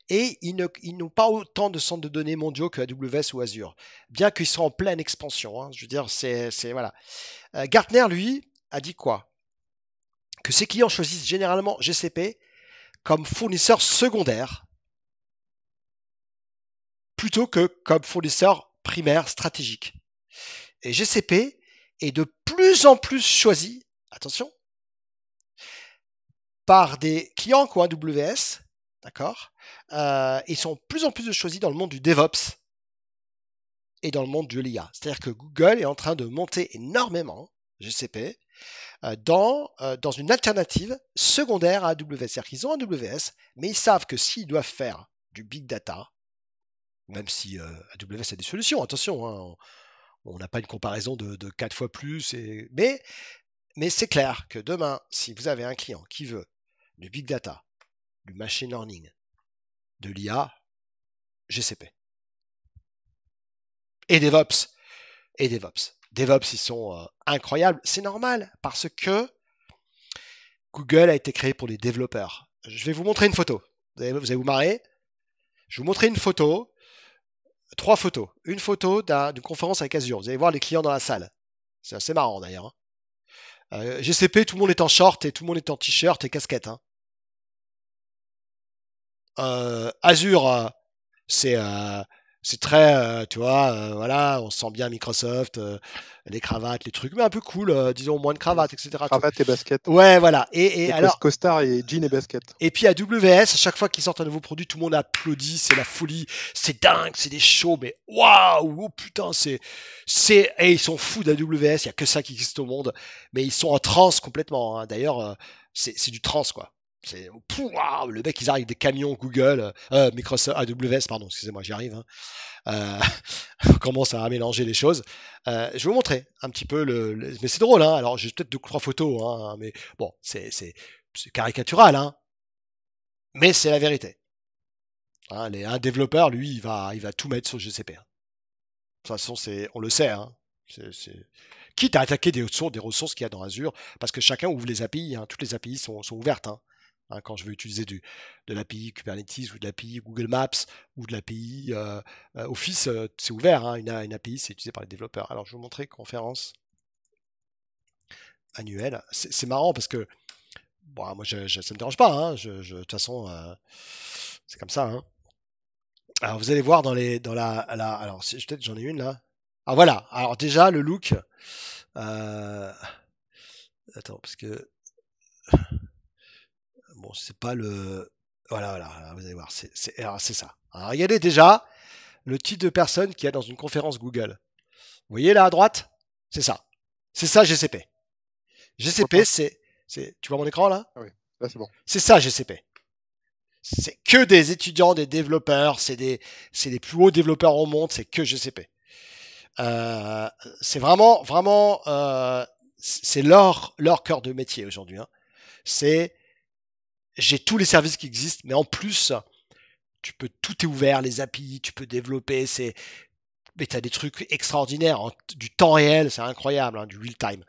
Et ils n'ont pas autant de centres de données mondiaux que AWS ou Azure, bien qu'ils soient en pleine expansion. Hein. Je veux dire, voilà. Gartner, lui, a dit quoi? Que ses clients choisissent généralement GCP comme fournisseur secondaire plutôt que comme fournisseur primaire stratégique. Et GCP est de plus en plus choisi, attention, par des clients qui ont AWS, d'accord, ils sont de plus en plus choisis dans le monde du DevOps et dans le monde de l'IA. C'est-à-dire que Google est en train de monter énormément GCP dans une alternative secondaire à AWS. C'est-à-dire qu'ils ont AWS, mais ils savent que s'ils doivent faire du big data, même si AWS a des solutions, attention, hein, on n'a pas une comparaison de 4 fois plus, mais c'est clair que demain, si vous avez un client qui veut du big data, du machine learning, de l'IA, GCP. Et DevOps. DevOps, ils sont incroyables. C'est normal parce que Google a été créé pour les développeurs. Je vais vous montrer une photo. Vous allez vous marrer. Je vais vous montrer une photo. 3 photos. Une photo d'une conférence avec Azure. Vous allez voir les clients dans la salle. C'est assez marrant d'ailleurs. Hein. GCP, tout le monde est en short et tout le monde est en t-shirt et casquette. Hein. Azure, c'est très, tu vois, voilà, on sent bien Microsoft, les cravates, les trucs, mais un peu cool, disons, moins de cravates, etc. Cravate et basket. Ouais, voilà. Et alors, costard et jean et basket. Et puis AWS, à chaque fois qu'ils sortent un nouveau produit, tout le monde applaudit, c'est la folie, c'est dingue, c'est des shows, mais waouh, oh putain, et ils sont fous d'AWS, il n'y a que ça qui existe au monde, mais ils sont en transe complètement. Hein. D'ailleurs, c'est du trans, quoi. Wow, le mec, ils arrivent des camions Google, Microsoft, AWS, pardon, excusez-moi, j'y arrive. Hein. On commence à mélanger les choses. Je vais vous montrer un petit peu mais c'est drôle, hein. Alors j'ai peut-être 2 ou 3 photos, hein, mais bon, c'est caricatural, hein. Mais c'est la vérité. Hein, un développeur, lui, il va tout mettre sur GCP. Hein. De toute façon, on le sait. Hein. Quitte à attaquer des ressources qu'il y a dans Azure, parce que chacun ouvre les API. Hein. Toutes les API sont ouvertes. Hein. Hein, quand je veux utiliser de l'API Kubernetes ou de l'API Google Maps ou de l'API Office, c'est ouvert. Hein. Une API, c'est utilisé par les développeurs. Alors, je vais vous montrer conférence annuelle. C'est marrant parce que bon, moi, ça ne me dérange pas. Hein. De toute façon, c'est comme ça. Hein. Alors, vous allez voir alors, peut-être j'en ai une là. Ah, voilà. Alors, déjà, le look. Attends, parce que. Bon, c'est pas le. Voilà, vous allez voir. C'est ça. Alors, regardez déjà le type de personne qu'il y a dans une conférence Google. Vous voyez là à droite? C'est ça. C'est ça, GCP. GCP, tu vois mon écran là? Ah oui, là c'est bon. C'est ça, GCP. C'est que des étudiants, des développeurs, c'est les plus hauts développeurs au monde, c'est que GCP. C'est vraiment, c'est leur cœur de métier aujourd'hui. Hein. J'ai tous les services qui existent, mais en plus, tout est ouvert, les API, tu peux développer, mais tu as des trucs extraordinaires, du temps réel, c'est incroyable, hein, du real time.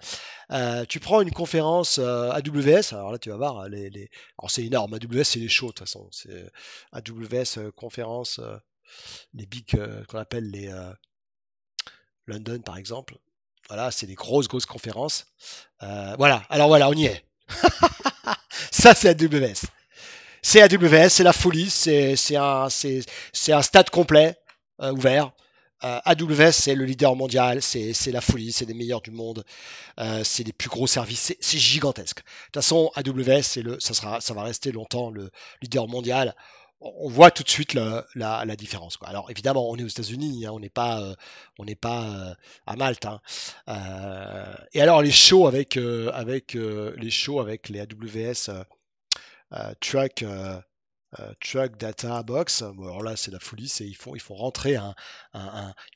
Tu prends une conférence AWS, alors là tu vas voir, alors c'est énorme, AWS c'est les shows de toute façon, c'est AWS conférence, les big qu'on appelle les London par exemple, voilà, c'est des grosses conférences. Voilà, alors voilà, on y est. Ça c'est AWS. C'est AWS, c'est la folie, c'est un stade complet ouvert. AWS, c'est le leader mondial, c'est la folie, c'est les meilleurs du monde, c'est les plus gros services, c'est gigantesque. De toute façon, AWS, ça va rester longtemps le leader mondial. On voit tout de suite la différence, quoi. Alors évidemment, on est aux États-Unis, hein, on n'est pas à Malte, hein. Et alors les shows les shows avec les AWS Truck Data Box. Bon, alors là, c'est la folie. Ils font rentrer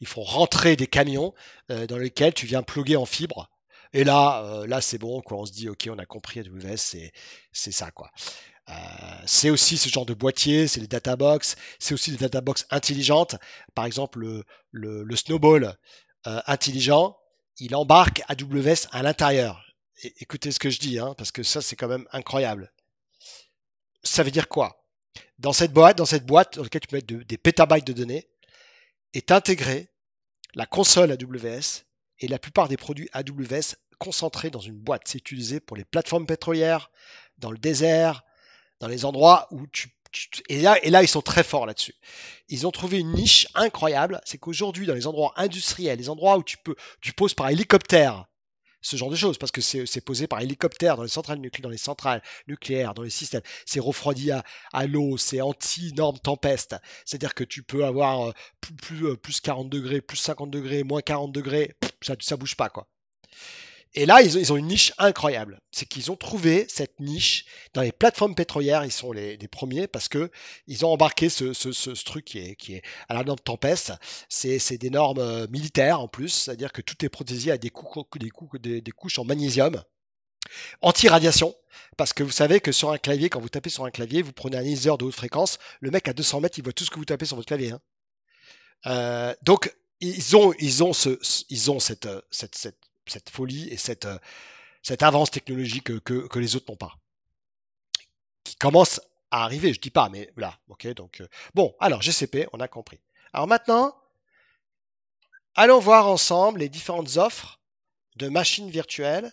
ils font rentrer des camions dans lesquels tu viens plugger en fibre. Et là, c'est bon, quoi. On se dit, ok, on a compris AWS, c'est ça, quoi. C'est aussi ce genre de boîtier, c'est les data box, c'est aussi des data box intelligentes. Par exemple, le Snowball intelligent, il embarque AWS à l'intérieur. Écoutez ce que je dis, hein, parce que ça, c'est quand même incroyable. Ça veut dire quoi? Dans cette boîte dans laquelle tu peux mettre des pétabytes de données, est intégrée la console AWS et la plupart des produits AWS concentrés dans une boîte. C'est utilisé pour les plateformes pétrolières, dans le désert, dans les endroits où et là, ils sont très forts là-dessus. Ils ont trouvé une niche incroyable. C'est qu'aujourd'hui, dans les endroits industriels, les endroits où tu poses par hélicoptère, ce genre de choses, parce que c'est posé par hélicoptère dans les centrales nucléaires, dans les systèmes. C'est refroidi à l'eau, c'est anti-norme tempête. C'est-à-dire que tu peux avoir plus 40 degrés, plus 50 degrés, moins 40 degrés, ça bouge pas, quoi. Et là, ils ont une niche incroyable. C'est qu'ils ont trouvé cette niche dans les plateformes pétrolières. Ils sont les premiers parce que ils ont embarqué ce truc qui est à la norme Tempest. C'est des normes militaires en plus, c'est-à-dire que tout est protégé à des couches en magnésium, anti-radiation. Parce que vous savez que sur un clavier, quand vous tapez sur un clavier, vous prenez un laser de haute fréquence, le mec à 200 mètres, il voit tout ce que vous tapez sur votre clavier, hein. Donc, ils ont cette folie et cette avance technologique que les autres n'ont pas, qui commence à arriver, je dis pas, mais là, ok, donc bon, alors GCP, on a compris. Alors maintenant, allons voir ensemble les différentes offres de machines virtuelles.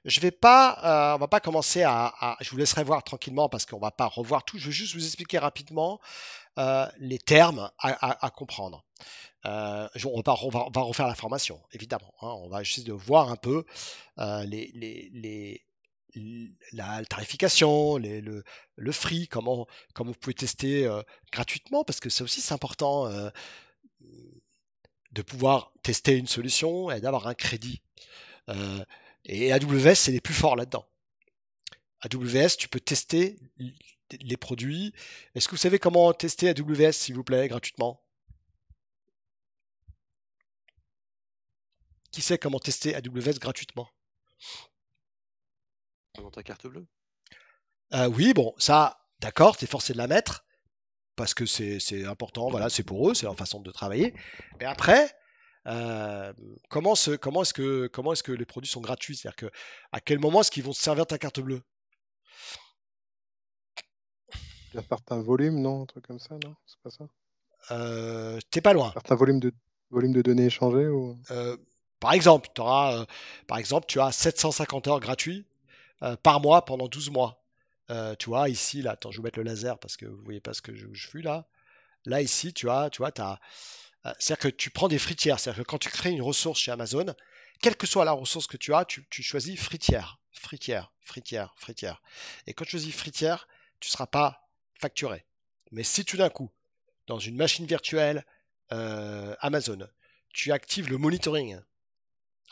On va pas commencer je vous laisserai voir tranquillement parce qu'on va pas revoir tout. Je veux juste vous expliquer rapidement les termes à comprendre. On va refaire la formation, évidemment, hein. On va essayer de voir un peu la tarification, le free, comment vous pouvez tester gratuitement, parce que ça aussi c'est important de pouvoir tester une solution et d'avoir un crédit. Et AWS, c'est les plus forts là-dedans. AWS, tu peux tester les produits. Est-ce que vous savez comment tester AWS, s'il vous plaît, gratuitement? Qui sait comment tester AWS gratuitement? Dans ta carte bleue. Oui, bon, ça, d'accord, tu es forcé de la mettre parce que c'est important, voilà, c'est pour eux, c'est leur façon de travailler. Mais après, comment est-ce que les produits sont gratuits? C'est-à-dire que à quel moment est-ce qu'ils vont se servir ta carte bleue? Il y a un certain volume, non? Un truc comme ça, non? C'est pas ça? T'es pas loin. Un certain volume de données échangées ou... Par exemple, tu as 750 heures gratuits par mois pendant 12 mois. Tu vois, ici, là, attends, je vais mettre le laser parce que vous voyez pas ce que je fais là. Là, ici, c'est-à-dire que tu prends des fritières. C'est-à-dire que quand tu crées une ressource chez Amazon, quelle que soit la ressource que tu as, tu choisis fritière, fritière, fritière, fritière. Et quand tu choisis fritière, tu ne seras pas facturé. Mais si tout d'un coup, dans une machine virtuelle Amazon, tu actives le monitoring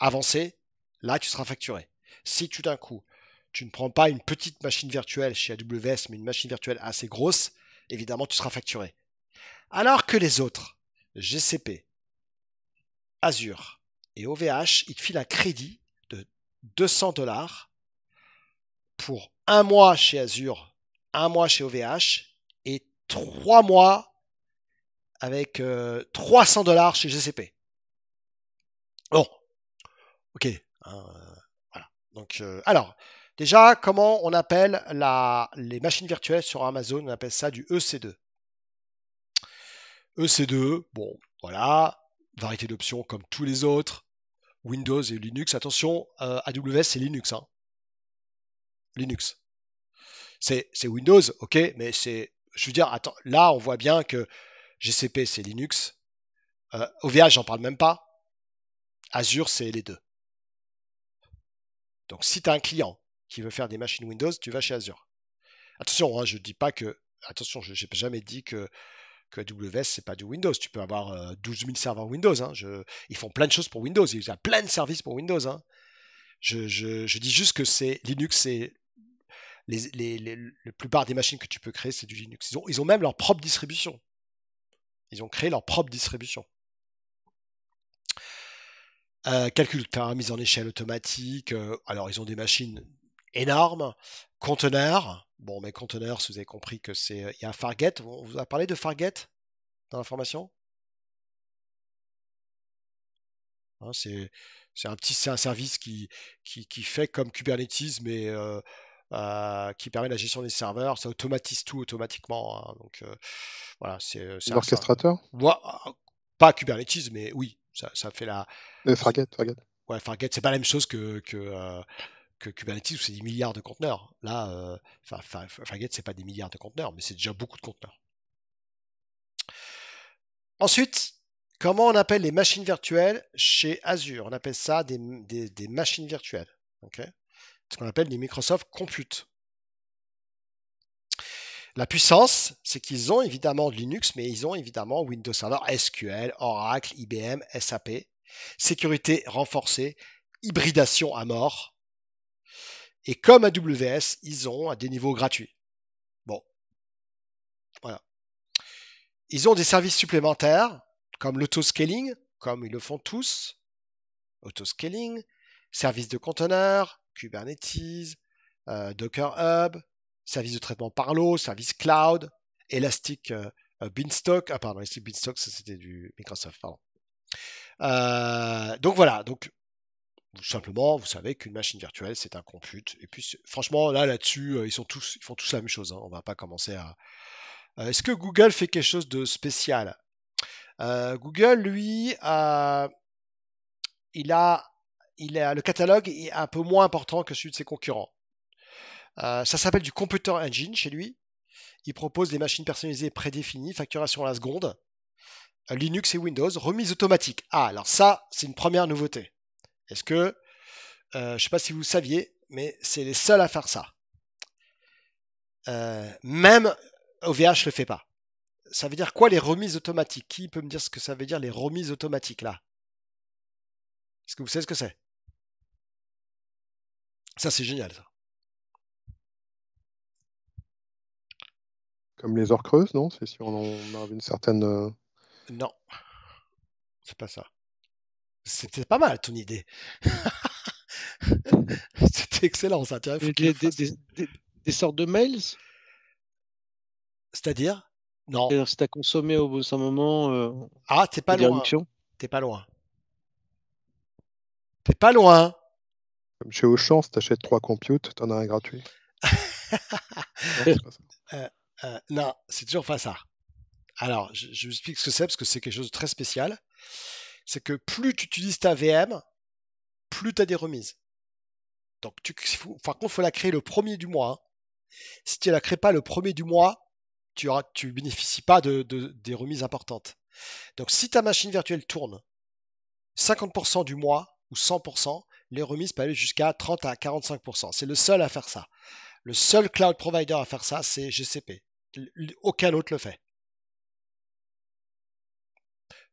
avancé, là, tu seras facturé. Si tout d'un coup, tu ne prends pas une petite machine virtuelle chez AWS, mais une machine virtuelle assez grosse, évidemment, tu seras facturé. Alors que les autres, GCP, Azure et OVH, ils te filent un crédit de 200 $ pour un mois chez Azure, un mois chez OVH et 3 mois avec 300 $ chez GCP. Bon, ok. Voilà. Donc, alors, déjà, comment on appelle les machines virtuelles sur Amazon? On appelle ça du EC2. EC2, bon, voilà, variété d'options comme tous les autres, Windows et Linux. Attention, AWS c'est Linux, hein. Linux. C'est Windows, ok, mais je veux dire, attends, là, on voit bien que GCP, c'est Linux. OVH, j'en parle même pas. Azure, c'est les deux. Donc, si tu as un client qui veut faire des machines Windows, tu vas chez Azure. Attention, hein, je dis pas que. Attention, je n'ai jamais dit que AWS, c'est pas du Windows. Tu peux avoir 12 000 serveurs Windows. Hein. Ils font plein de choses pour Windows. Il y a plein de services pour Windows. Hein. Je dis juste que c'est Linux, c'est la plupart des machines que tu peux créer, c'est du Linux. Ils ont même leur propre distribution. Ils ont créé leur propre distribution. Calcul de paramise en échelle automatique. Alors, ils ont des machines énormes. Conteneurs. Bon, mais conteneurs, si vous avez compris que c'est. Il y a Fargate. On vous a parlé de Fargate dans la formation? Hein, c'est un service qui fait comme Kubernetes, mais qui permet la gestion des serveurs. Ça automatise tout automatiquement. Hein. Donc, voilà, c'est L'orchestrateur? Pas Kubernetes, mais oui, ça fait la. Fargate. Ouais, Fargate, c'est pas la même chose que Kubernetes où c'est des milliards de conteneurs. Là, Fargate, c'est pas des milliards de conteneurs, mais c'est déjà beaucoup de conteneurs. Ensuite, comment on appelle les machines virtuelles chez Azure? On appelle ça des machines virtuelles. Okay, ce qu'on appelle des Microsoft Compute. La puissance, c'est qu'ils ont évidemment de Linux, mais ils ont évidemment Windows Server, SQL, Oracle, IBM, SAP. Sécurité renforcée, hybridation à mort. Et comme AWS, ils ont à des niveaux gratuits. Bon, voilà. Ils ont des services supplémentaires, comme l'autoscaling, comme ils le font tous. Autoscaling, service de conteneurs, Kubernetes, Docker Hub, service de traitement par l'eau, service cloud, Elastic Beanstalk. Ah pardon, Elastic Beanstalk, ça c'était du Microsoft, pardon. Donc voilà, donc simplement, vous savez qu'une machine virtuelle, c'est un compute. Et puis, franchement, là-dessus, ils font tous la même chose. Hein. On va pas commencer à. Est-ce que Google fait quelque chose de spécial? Google, lui, le catalogue est un peu moins important que celui de ses concurrents. Ça s'appelle du Computer Engine chez lui. Il propose des machines personnalisées prédéfinies, facturation à la seconde, Linux et Windows, remise automatique. Ah, alors ça, c'est une première nouveauté. Est-ce que, je ne sais pas si vous le saviez, mais c'est les seuls à faire ça. Même OVH ne le fait pas. Ça veut dire quoi les remises automatiques? Qui peut me dire ce que ça veut dire les remises automatiques là? Est-ce que vous savez ce que c'est? Ça, c'est génial, ça. Comme les heures creuses, non? C'est si on a une certaine. Non, c'est pas ça. C'était pas mal ton idée. C'était excellent, ça. Tiens, des sortes de mails? C'est-à-dire? Non. C'est-à-dire si tu as consommé au bout d'un moment. Ah, t'es pas loin. T'es pas loin. T'es pas loin. Comme chez Auchan, si t'achètes 3 computes, t'en as un gratuit. Non, c'est toujours pas ça. Alors, je vous explique ce que c'est, parce que c'est quelque chose de très spécial. C'est que plus tu utilises ta VM, plus tu as des remises. Donc, par contre, il faut la créer le premier du mois. Hein. Si tu ne la crées pas le premier du mois, tu ne bénéficies pas des remises importantes. Donc, si ta machine virtuelle tourne 50% du mois ou 100%, les remises peuvent aller jusqu'à 30 à 45%. C'est le seul à faire ça. Le seul cloud provider à faire ça, c'est GCP. Aucun autre le fait.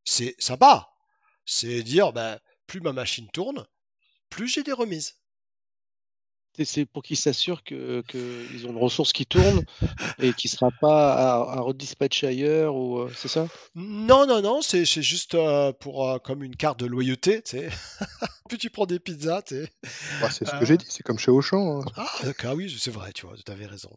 C'est sympa. C'est dire, plus ma machine tourne, plus j'ai des remises. C'est pour qu'ils s'assurent qu'ils ont une ressource qui tourne et qui ne sera pas à redispatcher ailleurs, ou c'est ça? Non, c'est juste pour comme une carte de loyauté, tu sais. Plus tu prends des pizzas, tu sais. Bah, c'est ce que j'ai dit, c'est comme chez Auchan. Hein. Ah, d'accord, oui, c'est vrai, tu vois, t'avais raison,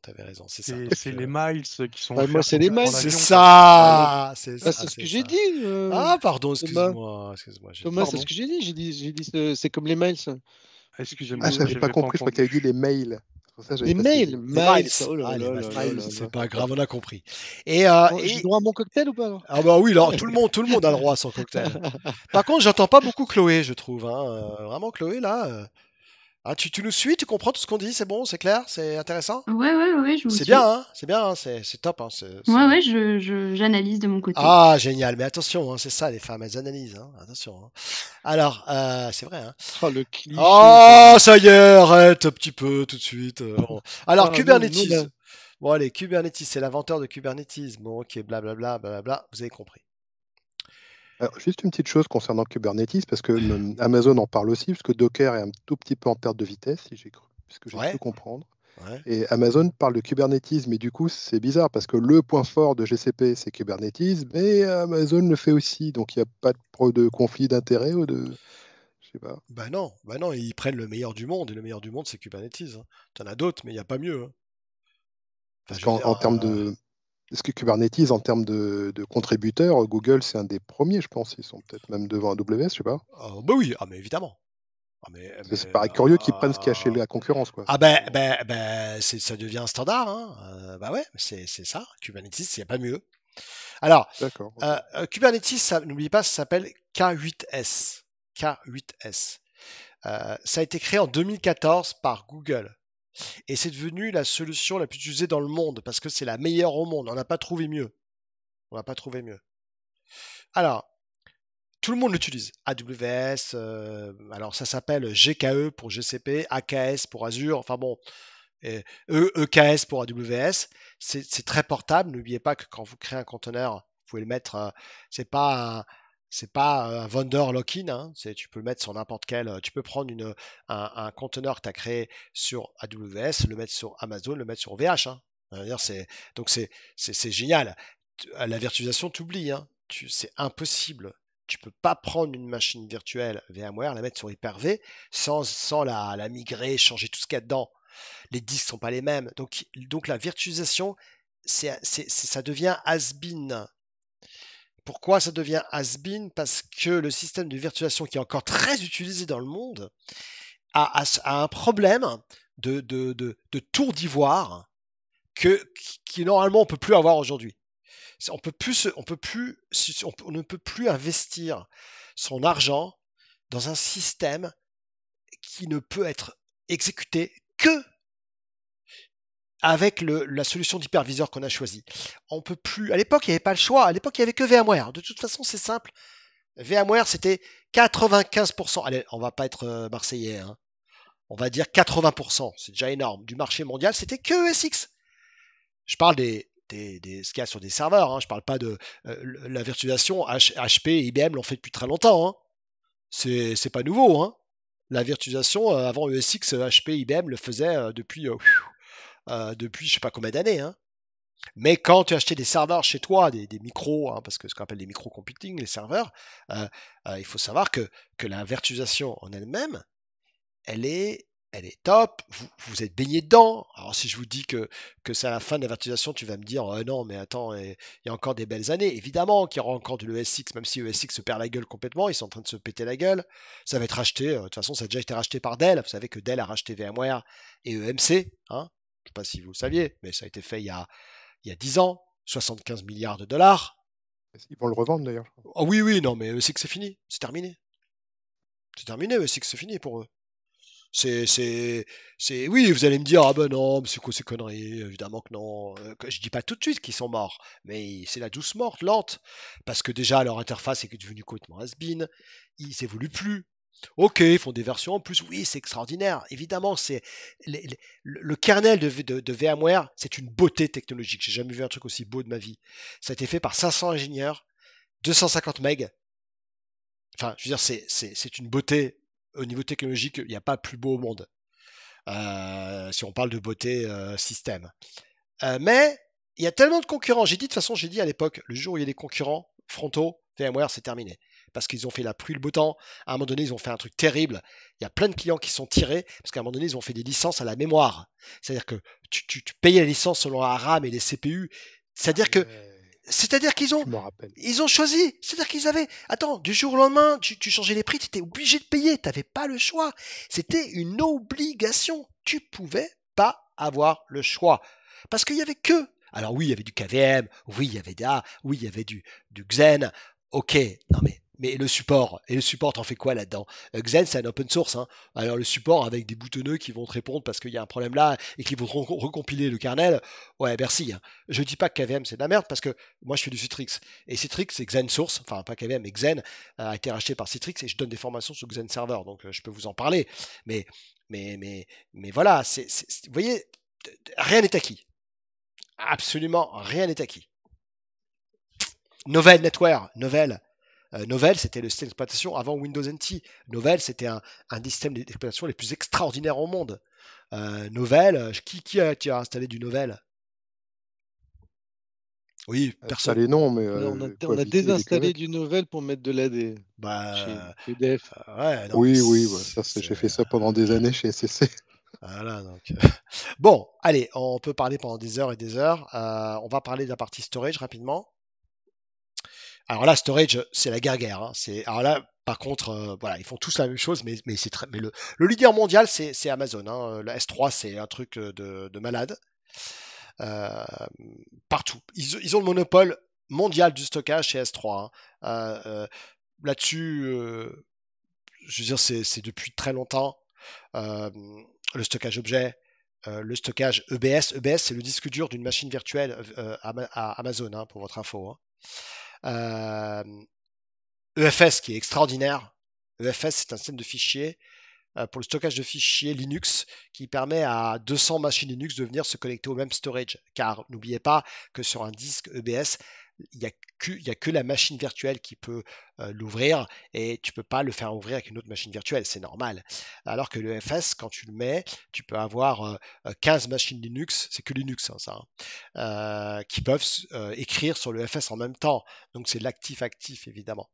c'est ça. C'est les miles qui sont. Moi, c'est les miles. C'est ça, c'est ce que j'ai dit. Ah, pardon, excuse-moi. Thomas, c'est ce que j'ai dit. J'ai dit c'est comme les miles. Excusez-moi. Ah, j'avais pas compris, je crois qu'il avait dit les mails. Les mails, miles. Oh là là, c'est pas grave, on a compris. Et j'ai droit à mon cocktail ou pas? Ah bah oui, alors tout le monde a le droit à son cocktail. Par contre, j'entends pas beaucoup Chloé, je trouve. Hein. Vraiment, Chloé, là, Ah, tu nous suis, tu comprends tout ce qu'on dit, c'est bon, c'est clair, c'est intéressant? Ouais, je vous C'est suis. bien, hein? C'est bien, hein, c'est top, hein, Ouais, j'analyse de mon côté. Ah, génial, mais attention, hein, c'est ça, les femmes, elles analysent, hein, attention, hein. Alors, c'est vrai, hein. Ah, le cliché. Oh, ça y est, arrête un petit peu tout de suite. Bon. Alors, Ah, Kubernetes. nous, là, Bon, allez, Kubernetes, c'est l'inventeur de Kubernetes. Bon, ok, blablabla, blablabla, vous avez compris. Alors, juste une petite chose concernant Kubernetes, parce que Amazon en parle aussi, parce que Docker est un tout petit peu en perte de vitesse, si j'ai cru, ce que j'ai Ouais, cru comprendre. ouais. Et Amazon parle de Kubernetes, mais du coup, c'est bizarre, parce que le point fort de GCP, c'est Kubernetes, mais Amazon le fait aussi, donc il n'y a pas de conflit d'intérêt ou de... Je sais pas. Bah non, ils prennent le meilleur du monde, et le meilleur du monde, c'est Kubernetes, hein. T'en as d'autres, mais il n'y a pas mieux, hein. Enfin, Parce je veux dire, qu'en termes de... Est-ce que Kubernetes, en termes de contributeurs, Google, c'est un des premiers, je pense. Ils sont peut-être même devant AWS, je sais pas. bah oui, ah, mais évidemment. Ah, Parce que ça paraît curieux qu'ils prennent ce qu'il y a chez la concurrence, quoi. ah ben, ça devient un standard, hein. Bah ouais, c'est ça, Kubernetes, il n'y a pas mieux. Alors, D'accord. Ok. Kubernetes, n'oublie pas, ça s'appelle K8s. K8s. Ça a été créé en 2014 par Google. Et c'est devenu la solution la plus utilisée dans le monde parce que c'est la meilleure au monde. On n'a pas trouvé mieux. On n'a pas trouvé mieux. Alors, tout le monde l'utilise. AWS, alors ça s'appelle GKE pour GCP, AKS pour Azure, enfin bon, EKS pour AWS. C'est très portable. N'oubliez pas que quand vous créez un conteneur, vous pouvez le mettre. C'est pas c'est pas un vendor lock-in, hein, tu peux le mettre sur n'importe quel. Tu peux prendre un conteneur que tu as créé sur AWS, le mettre sur Amazon, le mettre sur OVH, hein. Donc c'est génial. La virtualisation t'oublie, hein. C'est impossible. Tu peux pas prendre une machine virtuelle VMware, la mettre sur Hyper-V sans la migrer, changer tout ce qu'il y a dedans. Les disques sont pas les mêmes. Donc la virtualisation, ça devient has-been. Pourquoi ça devient has-been? Parce que le système de virtualisation qui est encore très utilisé dans le monde a un problème de tour d'ivoire qui normalement on peut plus avoir aujourd'hui. On ne peut plus investir son argent dans un système qui ne peut être exécuté que avec la solution d'hyperviseur qu'on a choisie. On peut plus. À l'époque, il n'y avait pas le choix. À l'époque, il n'y avait que VMware. De toute façon, c'est simple. VMware, c'était 95%. Allez, on va pas être marseillais, hein. On va dire 80%. C'est déjà énorme. Du marché mondial, c'était que ESX. Je parle ce qu'il y a sur des serveurs, hein. Je parle pas de la virtualisation. HP et IBM l'ont fait depuis très longtemps, hein. C'est pas nouveau, hein. La virtualisation, avant ESX, HP, IBM le faisait depuis je sais pas combien d'années, hein. Mais quand tu achetais des serveurs chez toi, des micros, hein, parce que ce qu'on appelle les micro-computing, les serveurs, il faut savoir que la virtualisation en elle-même, elle est, elle est top. Vous êtes baigné dedans. Alors si je vous dis que c'est à la fin de la virtualisation, tu vas me dire non, mais attends, il y a encore des belles années. Évidemment qu'il y aura encore de l'ESX, même si ESX se perd la gueule complètement, ils sont en train de se péter la gueule. Ça va être racheté. De toute façon, ça a déjà été racheté par Dell. Vous savez que Dell a racheté VMware et EMC, hein. Je ne sais pas si vous le saviez, mais ça a été fait il y a 10 ans, 75 milliards de dollars. Ils vont le revendre d'ailleurs. Oh oui, oui, non, mais ESX c'est fini, c'est terminé. C'est terminé, ESX c'est fini pour eux. Oui, vous allez me dire, ah ben non, mais c'est quoi ces conneries? Évidemment que non. Je dis pas tout de suite qu'ils sont morts, mais c'est la douce mort, lente. Parce que déjà, leur interface est devenue complètement has-been, ils évoluent plus. Ok, ils font des versions en plus, oui, c'est extraordinaire. Évidemment, le kernel de VMware, c'est une beauté technologique. J'ai jamais vu un truc aussi beau de ma vie. Ça a été fait par 500 ingénieurs, 250 MB. Enfin, je veux dire, c'est une beauté au niveau technologique, il n'y a pas plus beau au monde. Si on parle de beauté système. Mais il y a tellement de concurrents. J'ai dit à l'époque, le jour où il y a des concurrents frontaux, VMware, c'est terminé. Parce qu'ils ont fait la pluie, le beau temps. À un moment donné, ils ont fait un truc terrible. Il y a plein de clients qui sont tirés parce qu'à un moment donné, ils ont fait des licences à la mémoire. C'est-à-dire que tu payais la licence selon la RAM et les CPU. C'est-à-dire qu'ils ont choisi. C'est-à-dire qu'ils avaient. Attends, du jour au lendemain, tu changeais les prix, tu étais obligé de payer. Tu n'avais pas le choix. C'était une obligation. Tu pouvais pas avoir le choix. Parce qu'il y avait que. Alors oui, il y avait du KVM, oui, il y avait oui, il y avait du Xen. Ok, non Mais le support, t'en fais quoi là-dedans? Xen, c'est un open source, hein. Alors le support avec des boutonneux qui vont te répondre parce qu'il y a un problème là et qui vont recompiler le kernel, ouais, merci, hein. Je dis pas que KVM c'est de la merde parce que moi je fais du Citrix. Et Citrix c'est Xen Source, enfin pas KVM, mais Xen a été racheté par Citrix et je donne des formations sur Xen Server, donc je peux vous en parler. Mais, mais voilà, vous voyez, rien n'est acquis. Absolument rien n'est acquis. Novell Netware, Novell, c'était le système d'exploitation avant Windows NT. Novell, c'était un des systèmes d'exploitation les plus extraordinaires au monde. Novell, qui a installé du Novell? Oui, personne. Installé non, mais On a cohabiter avec. désinstallé du Novell pour mettre de l'AD chez Bah, EDF. ouais, non, mais Oui, ouais, j'ai fait ça pendant des années chez SCC. voilà, donc. Bon, allez, on peut parler pendant des heures et des heures. On va parler de la partie storage rapidement. Alors là, storage, c'est la guerre. Hein. Alors là, par contre, voilà, ils font tous la même chose, mais le leader mondial, c'est Amazon. Hein. La S3, c'est un truc de malade. Partout. Ils ont le monopole mondial du stockage chez S3. Hein. Là-dessus, je veux dire, c'est depuis très longtemps. Le stockage objet, le stockage EBS. EBS, c'est le disque dur d'une machine virtuelle à Amazon, hein, pour votre info. Hein. EFS qui est extraordinaire. EFS, c'est un système de fichiers pour le stockage de fichiers Linux qui permet à 200 machines Linux de venir se connecter au même storage. Car n'oubliez pas que sur un disque EBS, il n'y a que la machine virtuelle qui peut l'ouvrir et tu ne peux pas le faire ouvrir avec une autre machine virtuelle, c'est normal. Alors que le FS, quand tu le mets, tu peux avoir 15 machines Linux, c'est que Linux hein, ça, hein, qui peuvent écrire sur le FS en même temps. Donc c'est l'actif-actif évidemment.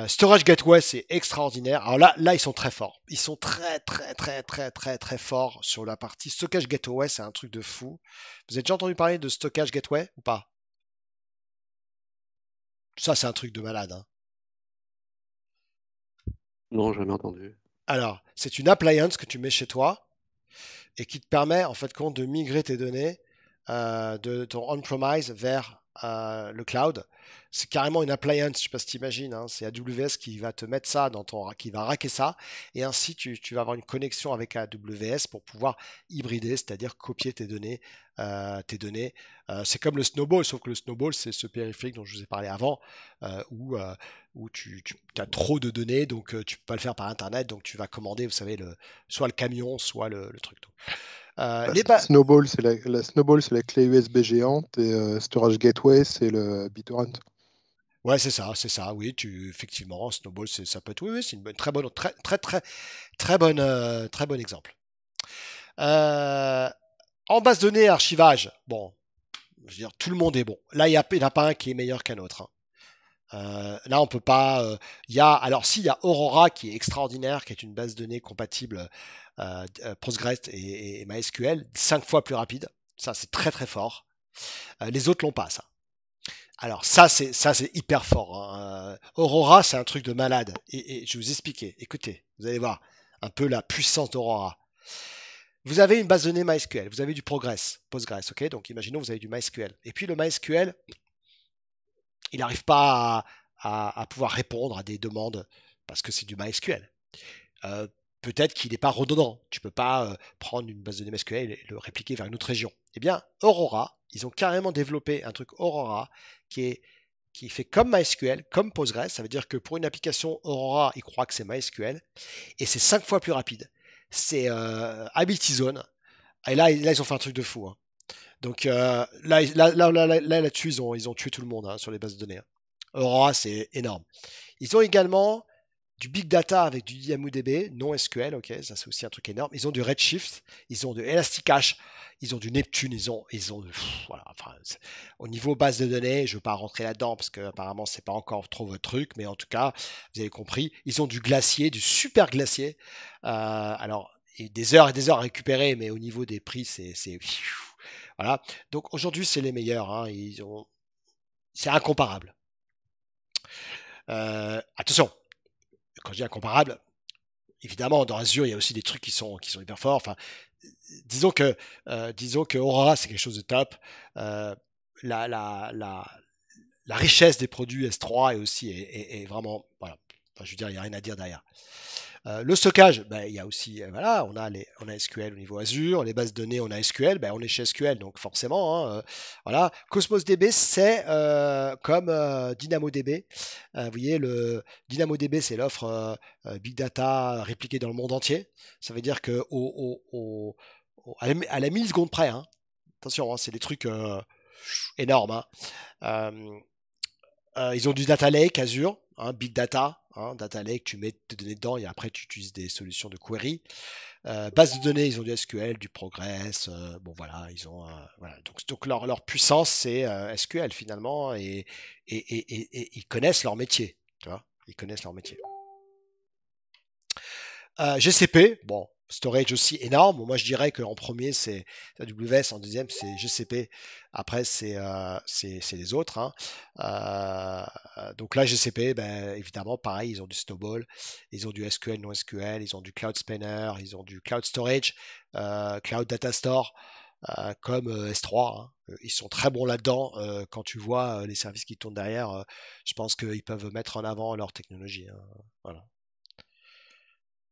Storage Gateway, c'est extraordinaire. Alors là, ils sont très forts. Ils sont très forts sur la partie stockage Gateway. C'est un truc de fou. Vous avez déjà entendu parler de stockage Gateway ou pas? Ça, c'est un truc de malade. Hein. Non, jamais entendu. Alors, c'est une appliance que tu mets chez toi et qui te permet, en fait, compte de migrer tes données de ton on-premise vers le cloud. C'est carrément une appliance, je ne sais pas si tu imagines, hein, c'est AWS qui va te mettre ça qui va racker ça, et ainsi tu vas avoir une connexion avec AWS pour pouvoir hybrider, c'est-à-dire copier tes données. C'est comme le Snowball, sauf que le Snowball, c'est ce périphérique dont je vous ai parlé avant, où tu as trop de données, donc tu ne peux pas le faire par Internet, donc tu vas commander, vous savez, soit le camion, soit le truc. Donc, Snowball, c'est la clé USB géante et Storage Gateway, c'est le BitTorrent. Ouais, c'est ça, oui, effectivement, Snowball, ça peut être, oui, c'est une très bonne, très bon exemple. En base de données, archivage, bon, je veux dire, tout le monde est bon. Là, il n'y en a pas un qui est meilleur qu'un autre. Hein. Là, on peut pas. Alors, si, il y a Aurora qui est extraordinaire, qui est une base de données compatible Postgres et MySQL, 5 fois plus rapide. Ça, c'est très fort. Les autres l'ont pas, ça. Alors, ça, c'est hyper fort. Hein. Aurora, c'est un truc de malade. Et je vais vous expliquer. Écoutez, vous allez voir un peu la puissance d'Aurora. Vous avez une base de données MySQL, vous avez du Postgres, ok? Donc, imaginons vous avez du MySQL. Et puis, le MySQL, il n'arrive pas à pouvoir répondre à des demandes parce que c'est du MySQL. Peut-être qu'il n'est pas redondant. Tu ne peux pas prendre une base de données MySQL et le répliquer vers une autre région. Eh bien, Aurora, ils ont carrément développé un truc Aurora qui fait comme MySQL, comme Postgres. Ça veut dire que pour une application Aurora, ils croient que c'est MySQL et c'est 5 fois plus rapide. C'est Zone. Et là, ils ont fait un truc de fou. Hein. Donc là-dessus, ils ont tué tout le monde hein, sur les bases de données. Hein. Aurora, c'est énorme. Ils ont également du big data avec du DynamoDB, non SQL, ok, ça c'est aussi un truc énorme. Ils ont du Redshift, ils ont du Elasticache, ils ont du Neptune, voilà, enfin, au niveau base de données, je ne veux pas rentrer là-dedans parce que apparemment c'est pas encore trop votre truc, mais en tout cas, vous avez compris, ils ont du Glacier, du super Glacier. Alors, et des heures et des heures à récupérer, mais au niveau des prix, c'est voilà. Donc aujourd'hui, c'est les meilleurs. Hein, c'est incomparable. Attention, quand je dis incomparable, évidemment, dans Azure, il y a aussi des trucs qui sont hyper forts. Enfin, disons que Aurora, c'est quelque chose de top. la richesse des produits S3 est aussi est vraiment, voilà. Enfin, je veux dire, il n'y a rien à dire derrière. Le stockage, ben, il y a aussi, voilà, on a SQL au niveau Azure, les bases de données, on a SQL, ben, on est chez SQL, donc forcément, hein, voilà. Cosmos DB, c'est comme DynamoDB. Vous voyez, le DynamoDB, c'est l'offre Big Data répliquée dans le monde entier. Ça veut dire que à la milliseconde près, hein, attention, hein, c'est des trucs énormes, hein. Euh, ils ont du Data Lake Azure, hein, Big Data, hein, Data Lake, tu mets tes données dedans et après tu utilises des solutions de query. Base de données, ils ont du SQL, du Progress. Bon voilà, ils ont voilà. Donc leur puissance c'est SQL finalement et ils connaissent leur métier, tu vois, ils connaissent leur métier. GCP, bon, storage aussi énorme. Moi, je dirais qu'en premier, c'est AWS, en deuxième, c'est GCP. Après, c'est les autres, hein. Donc là, GCP, ben, évidemment, pareil, ils ont du Snowball, ils ont du SQL, NoSQL, ils ont du Cloud Spanner, ils ont du Cloud Storage, Cloud Data Store, comme S3, hein. Ils sont très bons là-dedans. Quand tu vois les services qui tournent derrière, je pense qu'ils peuvent mettre en avant leur technologie, hein. Voilà.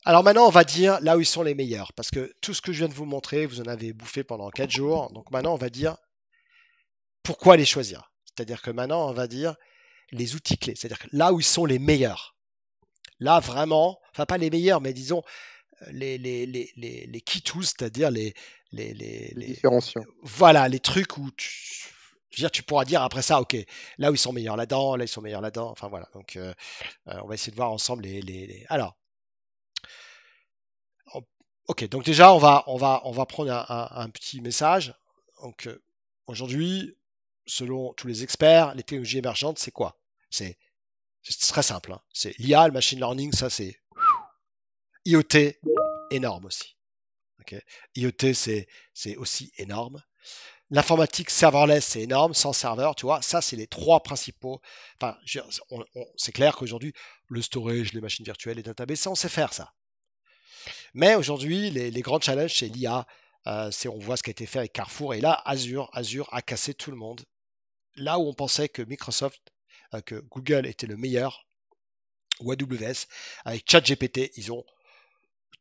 Alors maintenant, on va dire là où ils sont les meilleurs, parce que tout ce que je viens de vous montrer, vous en avez bouffé pendant 4 jours. Donc maintenant, on va dire pourquoi les choisir. C'est-à-dire que maintenant, on va dire les outils clés, c'est-à-dire que là où ils sont les meilleurs. Là, vraiment, enfin pas les meilleurs, mais disons les key tools, c'est-à-dire Les différenciants. voilà, les trucs où je veux dire, tu pourras dire après ça, ok, là où ils sont meilleurs là-dedans, là ils sont meilleurs là-dedans. Enfin voilà, donc on va essayer de voir ensemble Alors, ok, donc déjà, on va prendre un petit message. Donc, aujourd'hui, selon tous les experts, les technologies émergentes, c'est quoi? C'est très simple, hein. C'est l'IA, le machine learning, ça c'est IoT, énorme aussi. Ok. IoT, c'est aussi énorme. L'informatique serverless, c'est énorme, sans serveur, tu vois. Ça, c'est les trois principaux. Enfin, c'est clair qu'aujourd'hui, le storage, les machines virtuelles, les databases, ça, on sait faire ça. Mais aujourd'hui, les grands challenges, c'est l'IA. On voit ce qui a été fait avec Carrefour. Et là, Azure a cassé tout le monde. Là où on pensait que Microsoft, que Google était le meilleur, ou AWS, avec ChatGPT, ils ont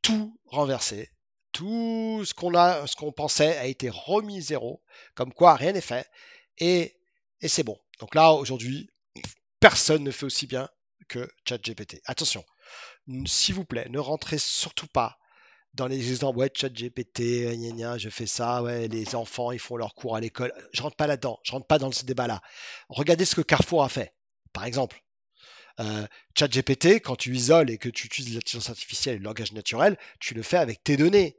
tout renversé. Tout ce qu'on pensait a été remis zéro. Comme quoi, rien n'est fait. Et c'est bon. Donc là, aujourd'hui, personne ne fait aussi bien que ChatGPT. Attention, s'il vous plaît, ne rentrez surtout pas dans les exemples, ouais, ChatGPT, gna gna, je fais ça, ouais, les enfants, ils font leur cours à l'école. Je rentre pas là-dedans, je rentre pas dans ce débat-là. Regardez ce que Carrefour a fait. Par exemple, ChatGPT, quand tu isoles et que tu utilises l'intelligence artificielle et le langage naturel, tu le fais avec tes données.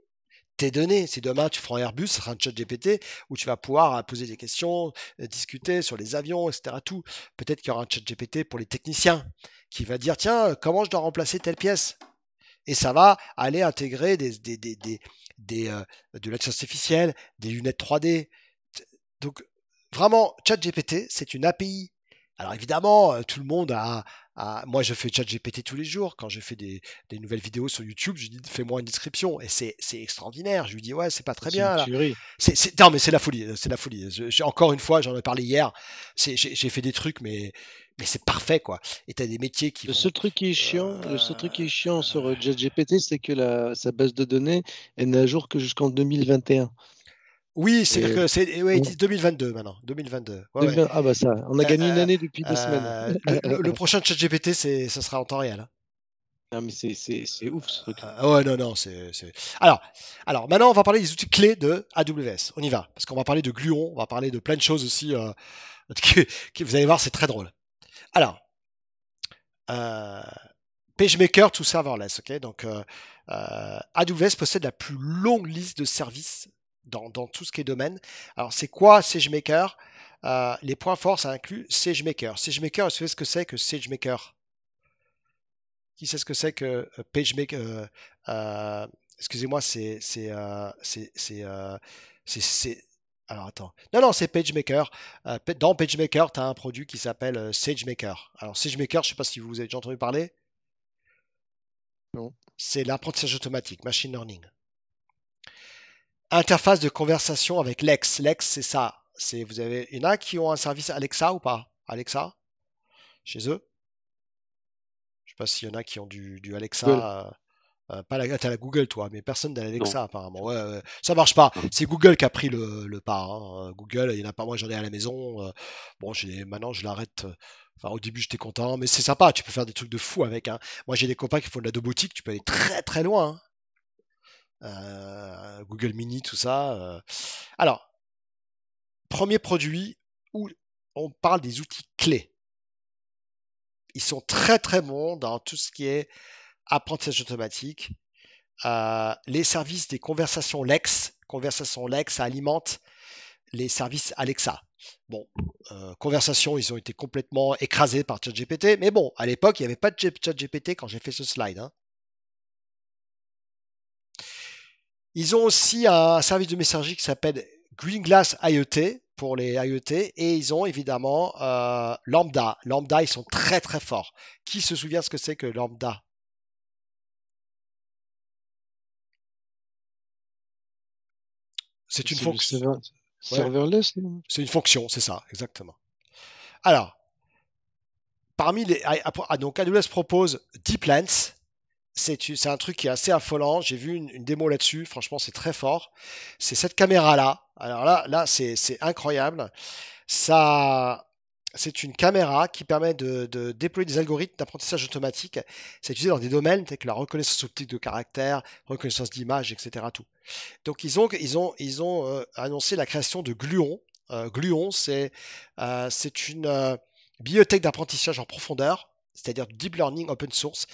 Tes données, si demain tu prends Airbus, ce sera un ChatGPT où tu vas pouvoir poser des questions, discuter sur les avions, etc. Tout. Peut-être qu'il y aura un ChatGPT pour les techniciens qui va dire tiens, comment je dois remplacer telle pièce? Et ça va aller intégrer de l'intelligence artificielle, des lunettes 3D. Donc, vraiment, ChatGPT, c'est une API. Alors évidemment, tout le monde moi, je fais ChatGPT tous les jours. Quand je fais des nouvelles vidéos sur YouTube, je dis fais-moi une description. Et c'est extraordinaire. Je lui dis ouais, c'est pas très C'est une bien là. tuerie. Non, mais c'est la folie. C'est la folie. Encore une fois, j'en ai parlé hier. J'ai fait des trucs, mais c'est parfait quoi. Et t'as des métiers qui Le vont. seul truc qui est chiant, sur ChatGPT, c'est que sa base de données, elle n'est à jour que jusqu'en 2021. Oui, c'est-à-dire Et que ils disent 2022 maintenant. 2022. Ouais, ouais. ah bah ça, on a gagné une année depuis 2 semaines. Le prochain ChatGPT, ça sera en temps réel, hein. Non mais c'est ouf ce truc. Ouais, non, non, Alors, maintenant, on va parler des outils clés de AWS. On y va, parce qu'on va parler de Gluon, on va parler de plein de choses aussi. Vous allez voir, c'est très drôle. Alors, euh, PageMaker to serverless, ok. Donc, AWS possède la plus longue liste de services dans tout ce qui est domaine. Alors, c'est quoi SageMaker? Les points forts, ça inclut SageMaker. SageMaker, est-ce que ce que c'est que SageMaker? Qui sait ce que c'est que PageMaker? Excusez-moi, alors attends. Non, non, c'est PageMaker. Dans PageMaker, tu as un produit qui s'appelle SageMaker. Alors, SageMaker, je ne sais pas si vous avez déjà entendu parler. Non. C'est l'apprentissage automatique, machine learning. Interface de conversation avec Lex. Lex, c'est ça. Il y en a qui ont un service Alexa ou pas? Alexa, chez eux. Je sais pas s'il y en a qui ont du Google. Alexa. Pas t'as la Google, toi, mais personne n'a Non, l'Alexa, apparemment. Ouais, ça marche pas. non. C'est Google qui a pris le pas, hein. Google, il y en a pas. Moi, j'en ai à la maison. Bon, maintenant, je l'arrête. Enfin, au début, j'étais content, mais c'est sympa. Tu peux faire des trucs de fou avec, hein. Moi, j'ai des copains qui font de la domotique. Tu peux aller très très loin, hein. Google Mini, tout ça. Alors, premier produit où on parle des outils clés. Ils sont très très bons dans tout ce qui est apprentissage automatique. Les services des conversations Lex. Conversations Lex, ça alimente les services Alexa. Bon, conversations, ils ont été complètement écrasés par ChatGPT, mais bon, à l'époque, il n'y avait pas de ChatGPT quand j'ai fait ce slide, hein. Ils ont aussi un service de messagerie qui s'appelle Green Glass IoT pour les IoT, et ils ont évidemment Lambda. Lambda, ils sont très très forts. Qui se souvient ce que c'est que Lambda? C'est une C'est le fonction. Ouais, serverless, non? c'est une fonction, c'est ça, exactement. Alors, parmi les. Donc, AWS propose Deep Lens. C'est un truc qui est assez affolant. J'ai vu une démo là-dessus. Franchement, c'est très fort. C'est cette caméra-là. Alors là c'est incroyable. Ça, c'est une caméra qui permet de déployer des algorithmes d'apprentissage automatique. C'est utilisé dans des domaines tels que la reconnaissance optique de caractère, reconnaissance d'image, etc. Tout. Donc ils ont annoncé la création de Gluon. Gluon, c'est une bibliothèque d'apprentissage en profondeur, c'est-à-dire du deep learning open source,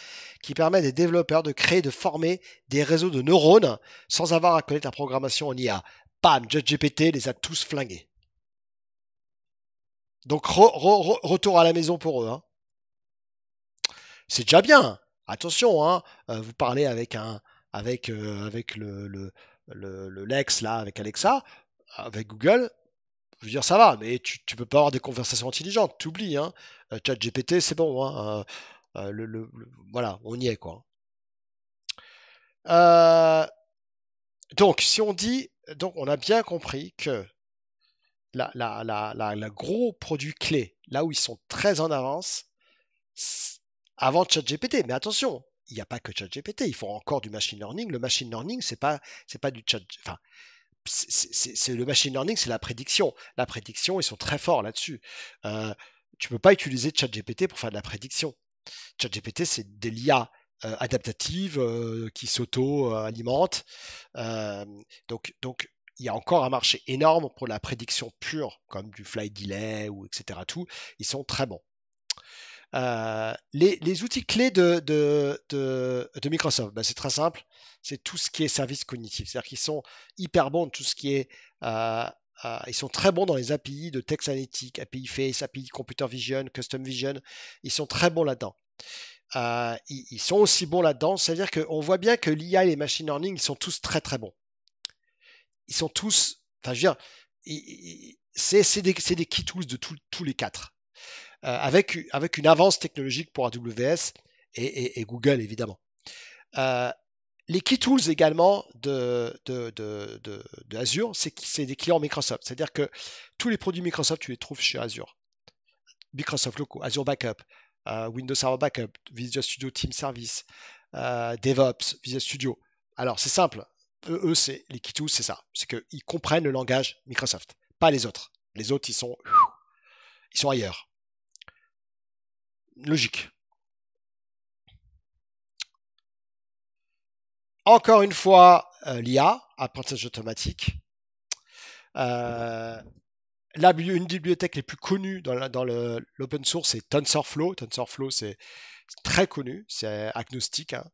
qui permet à des développeurs de créer, de former des réseaux de neurones sans avoir à connaître la programmation en IA. Bam, ChatGPT les a tous flingués. Donc retour à la maison pour eux, hein. C'est déjà bien. Attention, hein, vous parlez avec le Lex là, avec Alexa, avec Google, je veux dire ça va, mais tu peux pas avoir des conversations intelligentes, t'oublies, hein. ChatGPT, c'est bon, hein. Voilà, on y est quoi. Donc si on dit, donc on a bien compris que la gros produit clé, là où ils sont très en avance, avant ChatGPT. Mais attention, il n'y a pas que ChatGPT, il faut encore du machine learning. Le machine learning, c'est pas du chat. Enfin, c'est le machine learning, c'est la prédiction. La prédiction, ils sont très forts là-dessus. Tu peux pas utiliser ChatGPT pour faire de la prédiction. ChatGPT, c'est de l'IA adaptative qui s'auto-alimente. Donc, il y a encore un marché énorme pour la prédiction pure, comme du flight delay ou etc. Tout, ils sont très bons. Les outils clés de Microsoft, ben, c'est très simple, c'est tout ce qui est service cognitif. C'est-à-dire qu'ils sont hyper bons de tout ce qui est. Ils sont très bons dans les API de texte analytique, API Face, API Computer Vision, Custom Vision. Ils sont très bons là-dedans. Ils sont aussi bons là-dedans. C'est-à-dire qu'on voit bien que l'IA et les machine learning, ils sont tous très très bons. Ils sont tous. Enfin, je veux dire, c'est des key tools de tous les quatre. Avec une avance technologique pour AWS et Google, évidemment. Les key tools également de Azure, c'est des clients Microsoft. C'est-à-dire que tous les produits Microsoft, tu les trouves chez Azure. Microsoft locaux, Azure Backup, Windows Server Backup, Visual Studio Team Service, DevOps, Visual Studio. Alors, c'est simple. Eux c'est les key tools, c'est ça. C'est qu'ils comprennent le langage Microsoft, pas les autres. Les autres, ils sont ailleurs. Logique. Encore une fois, l'IA, apprentissage automatique. Une des bibliothèques les plus connues dans l'open source, c'est TensorFlow. TensorFlow, c'est très connu, c'est agnostique, hein.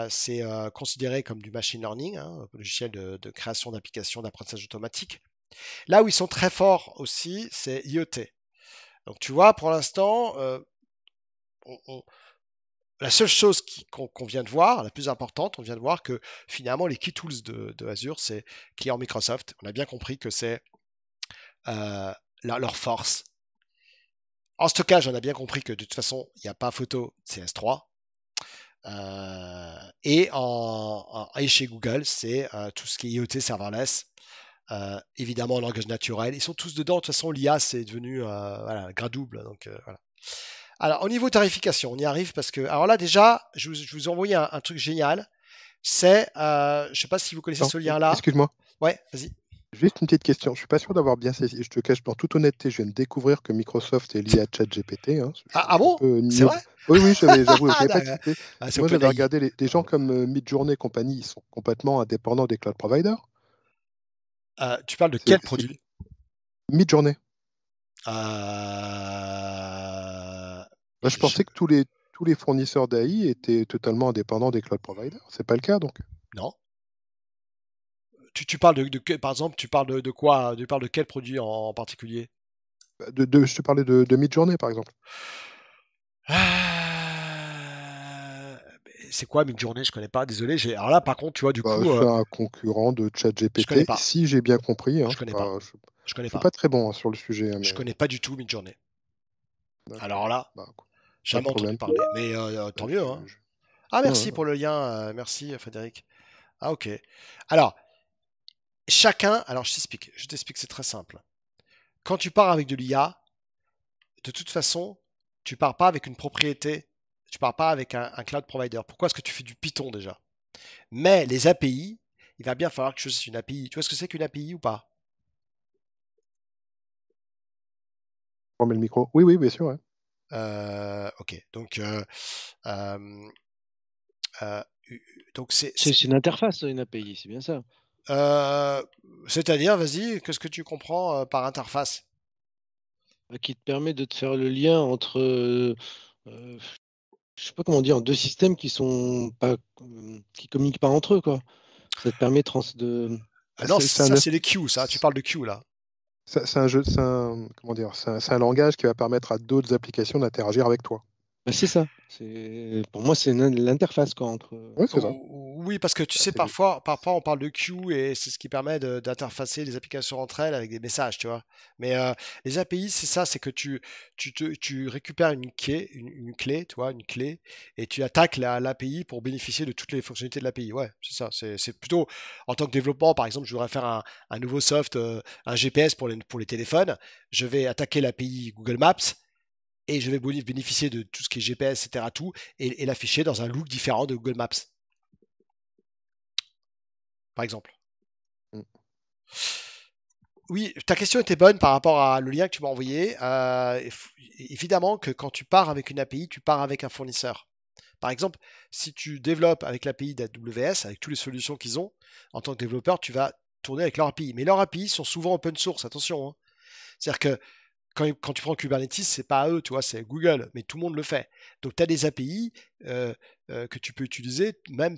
C'est considéré comme du machine learning, hein, un logiciel de création d'applications d'apprentissage automatique. Là où ils sont très forts aussi, c'est IoT. Donc tu vois, pour l'instant, la seule chose qu'on vient de voir, la plus importante, on vient de voir que finalement les key tools de Azure, c'est client Microsoft. On a bien compris que c'est leur force. En stockage, on a bien compris que de toute façon, il n'y a pas photo, c'est S3. Et chez Google, c'est tout ce qui est IoT serverless. évidemment, langage naturel. Ils sont tous dedans. De toute façon, l'IA, c'est devenu voilà, gradouble. Donc, voilà. Alors, au niveau tarification, on y arrive parce que. Alors là, déjà, je vous ai envoyé un truc génial. C'est. Je ne sais pas si vous connaissez ce lien-là. Excuse-moi. Ouais, vas-y. Juste une petite question. Je ne suis pas sûr d'avoir bien saisi. Je te cache, en toute honnêteté, je viens de découvrir que Microsoft est lié à ChatGPT. Hein. Ah bon? C'est vrai? Oui, j'avoue, je n'ai pas tilté. Moi, j'avais OpenAI. regardé les gens comme Midjourney et compagnie, ils sont complètement indépendants des cloud providers. Tu parles de quel produit? Midjourney. Je pensais que tous les fournisseurs d'AI étaient totalement indépendants des cloud providers. C'est pas le cas, donc? Non. Tu parles par exemple, tu parles de quoi? Tu parles de quel produit en particulier? Je te parlais de Midjourney, par exemple. C'est quoi Midjourney? Je connais pas, désolé. Alors là, par contre, tu vois, du coup. C'est un concurrent de ChatGPT, si j'ai bien compris. Hein, je connais pas. Je suis pas très bon sur le sujet. Mais... Je connais pas du tout Midjourney. Alors là, jamais entendu parler. Mais tant mieux. Hein. Ah, merci pour le lien. Merci, Frédéric. Ah, ok. Alors, alors je t'explique, c'est très simple. Quand tu pars avec de l'IA, de toute façon, tu pars pas avec une propriété, tu pars pas avec un cloud provider. Pourquoi est-ce que tu fais du Python déjà? Mais les API, il va bien falloir que je fasse une API. Tu vois ce que c'est qu'une API ou pas? On met le micro. Oui, bien sûr. Ouais. Ok, donc c'est une interface, une API, c'est bien ça. C'est-à-dire, vas-y, qu'est-ce que tu comprends par interface? Qui te permet de te faire le lien entre, je sais pas comment dire, deux systèmes qui communiquent pas entre eux, quoi. Ça te permet de. Non, ça c'est les queues, ça. Tu parles de queues là. C'est un langage qui va permettre à d'autres applications d'interagir avec toi. C'est ça. Pour moi, c'est l'interface entre. Oui, c'est ça. Oui, parce que tu sais, parfois on parle de queue et c'est ce qui permet d'interfacer les applications entre elles avec des messages, tu vois. Mais les API, c'est ça, c'est que tu récupères une clé, tu vois, une clé, et tu attaques l'API pour bénéficier de toutes les fonctionnalités de l'API. Ouais, c'est ça. C'est plutôt en tant que développement, par exemple, je voudrais faire un nouveau soft, un GPS pour les téléphones. Je vais attaquer l'API Google Maps. Et je vais bénéficier de tout ce qui est GPS, etc. Tout, et l'afficher dans un look différent de Google Maps. Par exemple. Oui, ta question était bonne par rapport à le lien que tu m'as envoyé. Évidemment que quand tu pars avec une API, tu pars avec un fournisseur. Par exemple, si tu développes avec l'API d'AWS, avec toutes les solutions qu'ils ont, en tant que développeur, tu vas tourner avec leur API. Mais leurs API sont souvent open source, attention. Hein. C'est-à-dire que quand tu prends Kubernetes, c'est pas à eux, tu vois, c'est Google, mais tout le monde le fait. Donc, tu as des API que tu peux utiliser même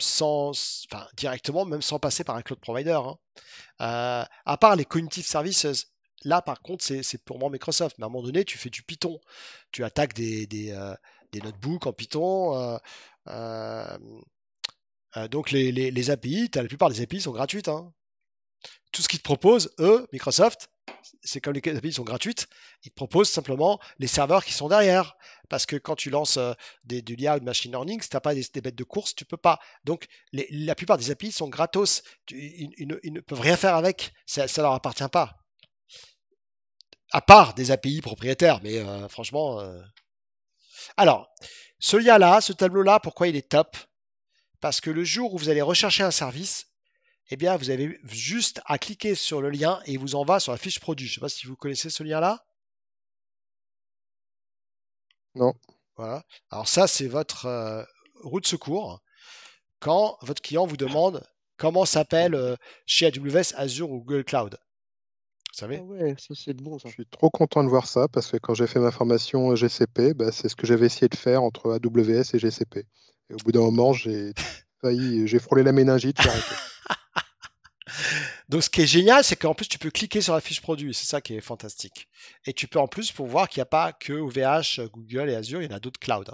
directement, même sans passer par un cloud provider. Hein. À part les cognitive services, là, par contre, c'est purement Microsoft. Mais à un moment donné, tu fais du Python. Tu attaques des notebooks en Python. Donc, les API, la plupart des API sont gratuites. Hein. Tout ce qu'ils te proposent, eux, Microsoft, c'est comme les API sont gratuites, ils te proposent simplement les serveurs qui sont derrière. Parce que quand tu lances de l'IA ou de machine learning, si tu n'as pas des bêtes de course, tu peux pas. Donc, la plupart des API sont gratos. Ils ne peuvent rien faire avec. Ça leur appartient pas. À part des API propriétaires. Mais franchement... Alors, ce lien-là, ce tableau-là, pourquoi il est top? Parce que le jour où vous allez rechercher un service, eh bien, vous avez juste à cliquer sur le lien et il vous envoie sur la fiche produit. Je ne sais pas si vous connaissez ce lien-là. Non. Voilà. Alors ça, c'est votre roue de secours. Quand votre client vous demande comment s'appelle chez AWS, Azure ou Google Cloud. Vous savez? Ah ouais, ça c'est bon. Ça. Je suis trop content de voir ça parce que quand j'ai fait ma formation GCP, c'est ce que j'avais essayé de faire entre AWS et GCP. Et au bout d'un moment, j'ai frôlé la méningite, j'ai arrêté. Donc, ce qui est génial, c'est qu'en plus, tu peux cliquer sur la fiche produit. C'est ça qui est fantastique. Et tu peux en plus pour voir qu'il n'y a pas que OVH, Google et Azure, il y en a d'autres clouds.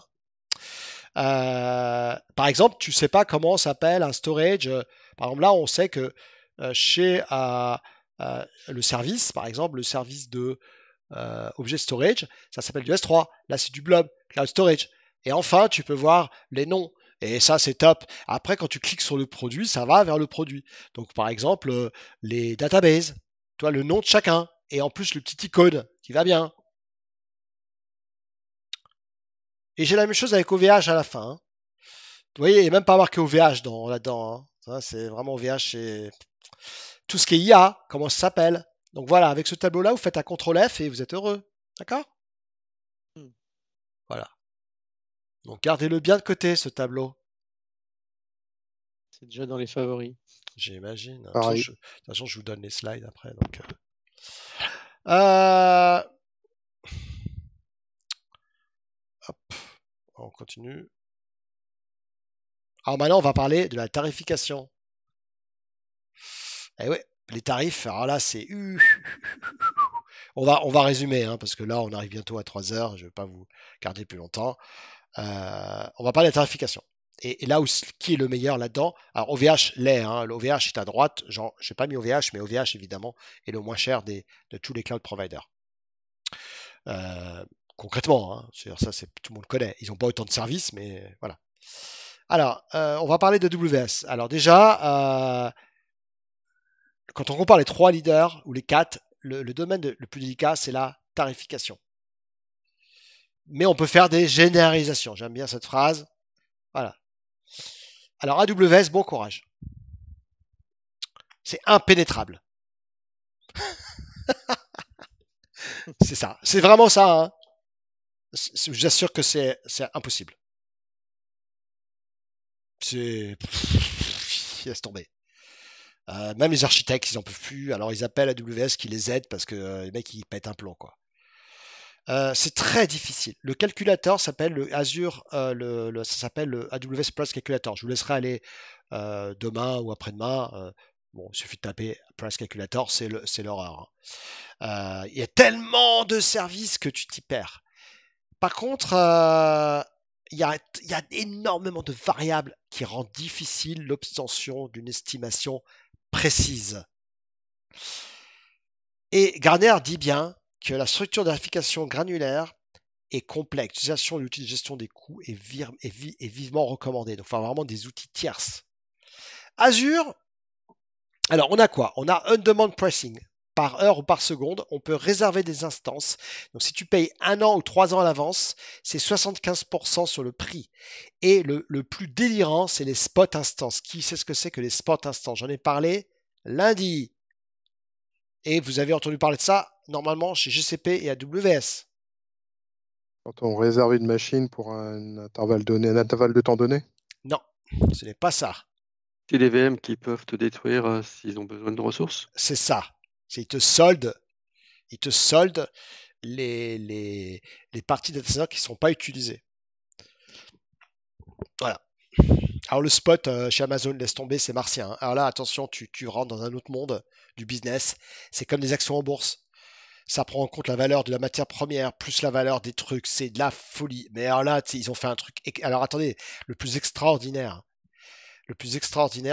Par exemple, tu ne sais pas comment s'appelle un storage. Par exemple, là, on sait que chez le service, par exemple, le service de Object Storage, ça s'appelle du S3. Là, c'est du Blob, Cloud Storage. Et enfin, tu peux voir les noms. Et ça, c'est top. Après, quand tu cliques sur le produit, ça va vers le produit. Donc, par exemple, les databases, tu vois, le nom de chacun. Et en plus, le petit icône qui va bien. Et j'ai la même chose avec OVH à la fin. Hein. Vous voyez, il n'y a même pas marqué OVH là-dedans. Hein. Ça, c'est vraiment OVH, c'est tout ce qui est IA, comment ça s'appelle. Donc voilà, avec ce tableau-là, vous faites un CTRL F et vous êtes heureux. D'accord? Voilà. Donc gardez-le bien de côté, ce tableau. C'est déjà dans les favoris. J'imagine. De Pareil. toute façon, je vous donne les slides après. Donc, hop, on continue. Alors maintenant, on va parler de la tarification. Eh ouais, les tarifs, alors là, c'est... On va résumer, hein, parce que là, on arrive bientôt à 3 heures, je ne vais pas vous garder plus longtemps. On va parler de la tarification. Et là, qui est le meilleur là-dedans? Alors, OVH l'est, hein, l'OVH est à droite. Je n'ai pas mis OVH, mais OVH, évidemment, est le moins cher de tous les cloud providers. Concrètement, hein, ça, tout le monde le connaît. Ils n'ont pas autant de services, mais voilà. Alors, on va parler de WS. Alors déjà, quand on compare les 3 leaders ou les 4, le domaine le plus délicat, c'est la tarification. Mais on peut faire des généralisations. J'aime bien cette phrase. Voilà. Alors AWS, bon courage. C'est impénétrable. C'est ça. C'est vraiment ça. Hein. Je vous assure que c'est impossible. C'est... Laisse tomber. Même les architectes, ils n'en peuvent plus. Alors ils appellent AWS qui les aide parce que les mecs, ils pètent un plomb, quoi. C'est très difficile. Le calculateur s'appelle le Azure, ça s'appelle le AWS Price Calculator. Je vous laisserai aller demain ou après-demain. Bon, il suffit de taper Price Calculator, c'est l'horreur. Hein. Il y a tellement de services que tu t'y perds. Par contre, il y a énormément de variables qui rendent difficile l'obtention d'une estimation précise. Et Gartner dit bien que la structure d'application granulaire est complexe. L'utilisation de l'outil de gestion des coûts est vivement recommandée. Donc, il faut vraiment des outils tierces. Azure, alors on a quoi? On a on-demand pricing. Par heure ou par seconde, on peut réserver des instances. Donc, si tu payes 1 an ou 3 ans à l'avance, c'est 75% sur le prix. Et le plus délirant, c'est les spot instances. Qui sait ce que c'est que les spot instances? J'en ai parlé lundi. Et vous avez entendu parler de ça, normalement, chez GCP et AWS. Quand on réserve une machine pour un intervalle donné, un intervalle de temps donné? Non, ce n'est pas ça. C'est des VM qui peuvent te détruire s'ils ont besoin de ressources. C'est ça. Ils te soldent les parties data center qui ne sont pas utilisées. Voilà. Alors le spot chez Amazon, laisse tomber, c'est martien. Hein. Alors là, attention, tu rentres dans un autre monde du business. C'est comme des actions en bourse. Ça prend en compte la valeur de la matière première plus la valeur des trucs. C'est de la folie. Mais alors là, ils ont fait un truc. Alors attendez, le plus extraordinaire,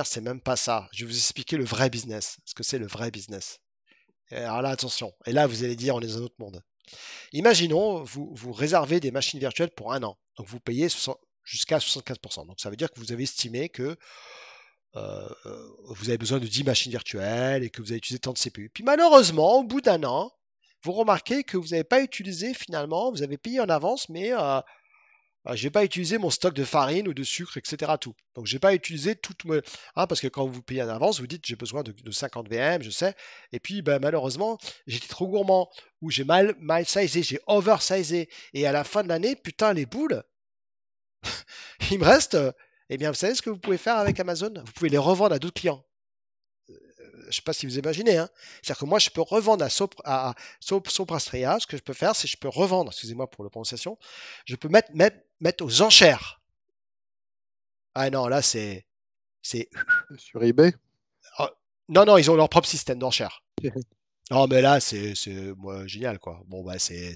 c'est même pas ça. Je vais vous expliquer le vrai business. Ce que c'est le vrai business. Et alors là, attention. Et là, vous allez dire, on est dans un autre monde. Imaginons, vous réservez des machines virtuelles pour 1 an. Donc vous payez jusqu'à 75%. Donc ça veut dire que vous avez estimé que vous avez besoin de 10 machines virtuelles et que vous avez utilisé tant de CPU. Puis malheureusement, au bout d'1 an, vous remarquez que vous n'avez pas utilisé finalement, vous avez payé en avance, mais je n'ai pas utilisé mon stock de farine ou de sucre, etc. Tout. Donc je n'ai pas utilisé toute parce que quand vous payez en avance, vous dites j'ai besoin de 50 VM, je sais. Et puis malheureusement, j'étais trop gourmand ou j'ai mal sizé, j'ai oversizé. Et à la fin de l'année, putain les boules, il me reste. Eh bien, vous savez ce que vous pouvez faire avec Amazon? Vous pouvez les revendre à d'autres clients. Je ne sais pas si vous imaginez. Hein. C'est-à-dire que moi, je peux revendre à Soprastria. Ce que je peux faire, c'est que je peux revendre, excusez-moi pour la prononciation, je peux mettre aux enchères. Ah non, là, c'est... Sur eBay? Non, ils ont leur propre système d'enchères. Non, mais là, c'est génial, quoi. Bon, c'est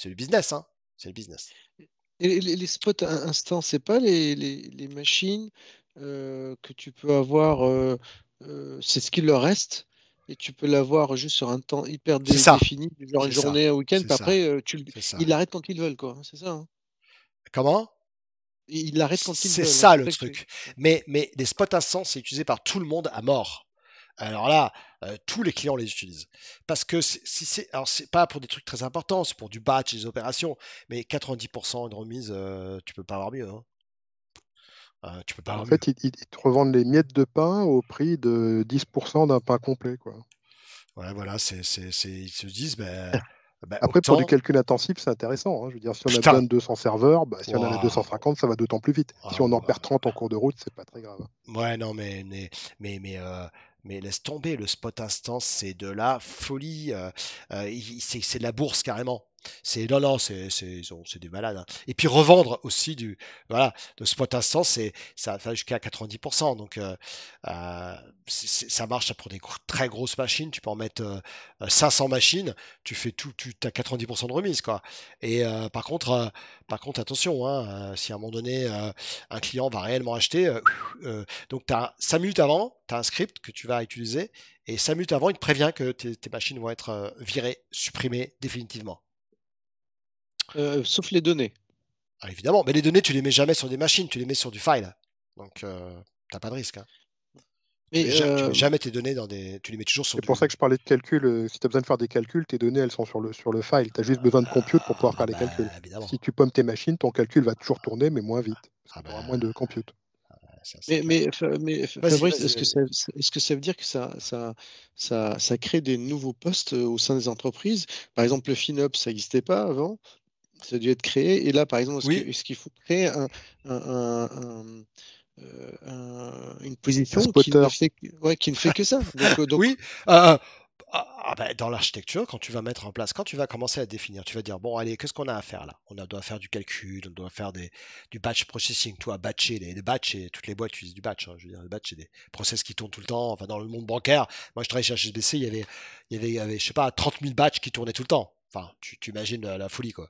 le business, hein. C'est le business. Et les spots instants, c'est pas les machines que tu peux avoir, c'est ce qu'il leur reste, et tu peux l'avoir juste sur un temps hyper défini, genre une journée, un week-end, puis après, ils l'arrêtent quand ils veulent, quoi. C'est ça. Hein. Comment? Ils l'arrêtent quand ils C'est veulent. ça C'est le ça que truc. Mais les spots instants, c'est utilisé par tout le monde à mort. Alors là, tous les clients les utilisent. Parce que si c'est, alors c'est pas pour des trucs très importants, c'est pour du batch, des opérations, mais 90% de remise, tu peux pas avoir mieux. Hein. Tu peux pas En avoir mieux. fait, ils te revendent les miettes de pain au prix de 10% d'un pain complet, quoi. Ouais, voilà, ils se disent, Après, pour du autant. calcul intensif, c'est intéressant. Hein. Je veux dire, si on a Putain, besoin de 200 serveurs, si on en a Ouah, 250, ça va d'autant plus vite. Si on en ouah. perd 30 en cours de route, c'est pas très grave. Ouais, non, mais laisse tomber, le spot instant, c'est de la folie. C'est de la bourse carrément. Non, non, c'est des malades. Hein. Et puis revendre aussi voilà, le spot instant, ça va jusqu'à 90%. Donc, ça marche pour des très grosses machines. Tu peux en mettre 500 machines. Tu fais tu as 90% de remise, quoi. Et par contre, attention, hein, si à un moment donné, un client va réellement acheter, donc, 5 minutes avant, tu as un script que tu vas utiliser, et 5 minutes avant, il te prévient que tes machines vont être virées, supprimées définitivement. Sauf les données. Alors, évidemment, mais les données, tu les mets jamais sur des machines, tu les mets sur du file. Donc, t'as pas de risque. Hein. Tu Mais mets jamais tes données tu les mets toujours sur C'est pour ça que je parlais de calcul. Si tu as besoin de faire des calculs, tes données, elles sont sur le file. Tu as juste besoin de compute pour pouvoir faire les calculs. Évidemment. Si tu pommes tes machines, ton calcul va toujours tourner, mais moins vite. Parce que tu auras moins de compute. mais Fabrice, Vas-y. est-ce que ça veut dire que ça crée des nouveaux postes au sein des entreprises? Par exemple, le FinOps, ça n'existait pas avant. Ça a dû être créé. Et là, par exemple, Oui, est-ce qu'il faut créer une position qui spotter. ne fait, qui ne fait que ça? Donc, oui. Dans l'architecture, quand tu vas mettre en place, quand tu vas commencer à définir, tu vas dire, bon, allez, qu'est-ce qu'on a à faire là? Doit faire du calcul, on doit faire du batch processing, tout à batcher. Les batchs, et toutes les boîtes utilisent du batch. Hein. Je veux dire, le batch, c'est des process qui tournent tout le temps. Enfin, dans le monde bancaire, moi, je travaillais chez HSBC, il y avait, je sais pas, 30 000 batchs qui tournaient tout le temps. Enfin, tu imagines la folie, quoi.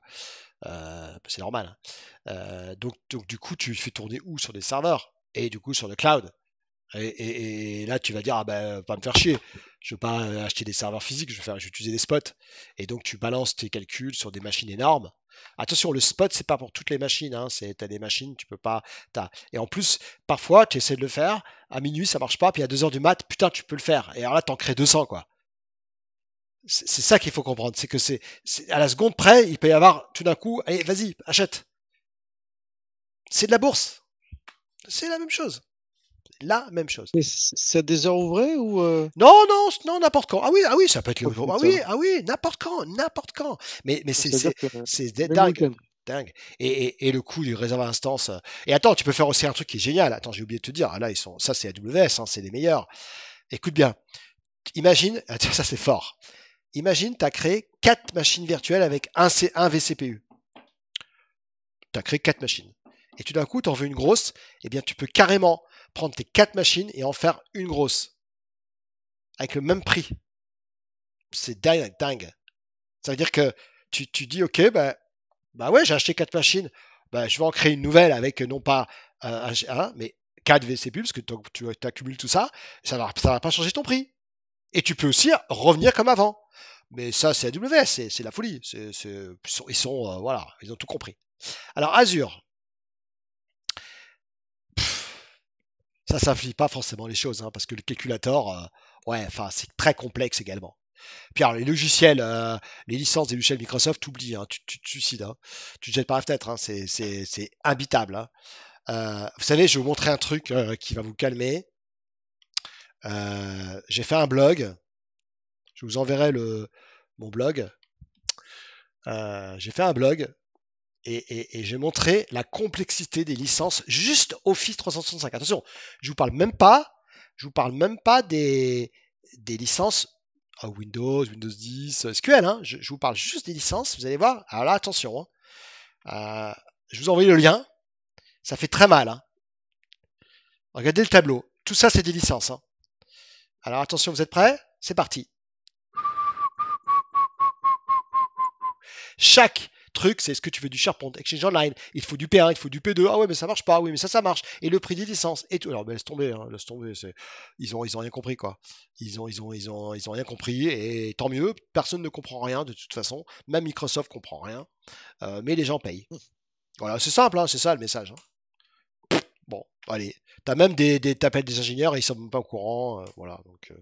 C'est normal. Hein. Donc, du coup, tu fais tourner où? Sur des serveurs et du coup sur le cloud. Et là, tu vas dire, pas me faire chier. Je veux pas acheter des serveurs physiques, je vais utiliser des spots. Et donc, tu balances tes calculs sur des machines énormes. Attention, le spot, c'est pas pour toutes les machines. Hein. T'as des machines, tu peux pas. Et en plus, parfois, tu essaies de le faire. À minuit, ça marche pas. Puis à 2h du mat, putain, tu peux le faire. Et alors là, t'en crées 200, quoi. C'est ça qu'il faut comprendre. C'est que c'est à la seconde près, il peut y avoir tout d'un coup, allez, vas-y, achète. C'est de la bourse. C'est la même chose. La même chose. c'est à des heures ouvrées ou Non, n'importe quand. Ah oui, ça peut être le. oh, putain. Ah oui, n'importe quand. Mais Ça veut dire que c'est même le dingue. week-end. Dingue. Et le coût du réserve à instance. Et attends, tu peux faire aussi un truc qui est génial. Attends, j'ai oublié de te dire. Là, ça, c'est AWS, hein, c'est les meilleurs. Écoute bien. Imagine, ça c'est fort. Imagine, tu as créé 4 machines virtuelles avec un vCPU. Tu as créé 4 machines. Et tout d'un coup, tu en veux une grosse. Eh bien, tu peux carrément prendre tes 4 machines et en faire une grosse. Avec le même prix. C'est dingue. Ça veut dire que tu dis, ok, ouais, j'ai acheté 4 machines. Je vais en créer une nouvelle avec non pas mais 4 VCPU, parce que tu accumules tout ça. Ça va pas changer ton prix. Et tu peux aussi revenir comme avant. Mais ça, c'est AWS, c'est la folie. Ils sont voilà, ils ont tout compris. Alors, Azure. Ça simplifie pas forcément les choses, hein, parce que le calculator, c'est très complexe également. Puis alors, les logiciels, les licences des logiciels Microsoft, t'oublies, hein, tu te suicides. Hein. Tu te jettes par la fenêtre, hein, c'est imbitable. Hein. Vous savez, je vais vous montrer un truc qui va vous calmer. J'ai fait un blog. Je vous enverrai mon blog. J'ai fait un blog et j'ai montré la complexité des licences juste Office 365. Attention, je vous parle même pas des licences Windows 10, SQL. Hein. Je vous parle juste des licences. Vous allez voir. Alors là, attention. Hein. Je vous envoie le lien. Ça fait très mal. Hein. Regardez le tableau. Tout ça, c'est des licences. Hein. Alors attention, vous êtes prêts? C'est parti. Chaque truc, c'est ce que tu veux du SharePoint, Exchange Online, il faut du P1, il faut du P2, ah ouais mais ça marche pas, oui mais ça marche, et le prix des licences, et tout. Alors laisse tomber, ils ont rien compris quoi. Ils ont rien compris, et tant mieux, personne ne comprend rien de toute façon, même Microsoft comprend rien, mais les gens payent. Voilà, c'est simple, hein, c'est ça le message. Hein. Bon, allez. T'as même t'appelles des ingénieurs et ils sont même pas au courant. Voilà. Donc,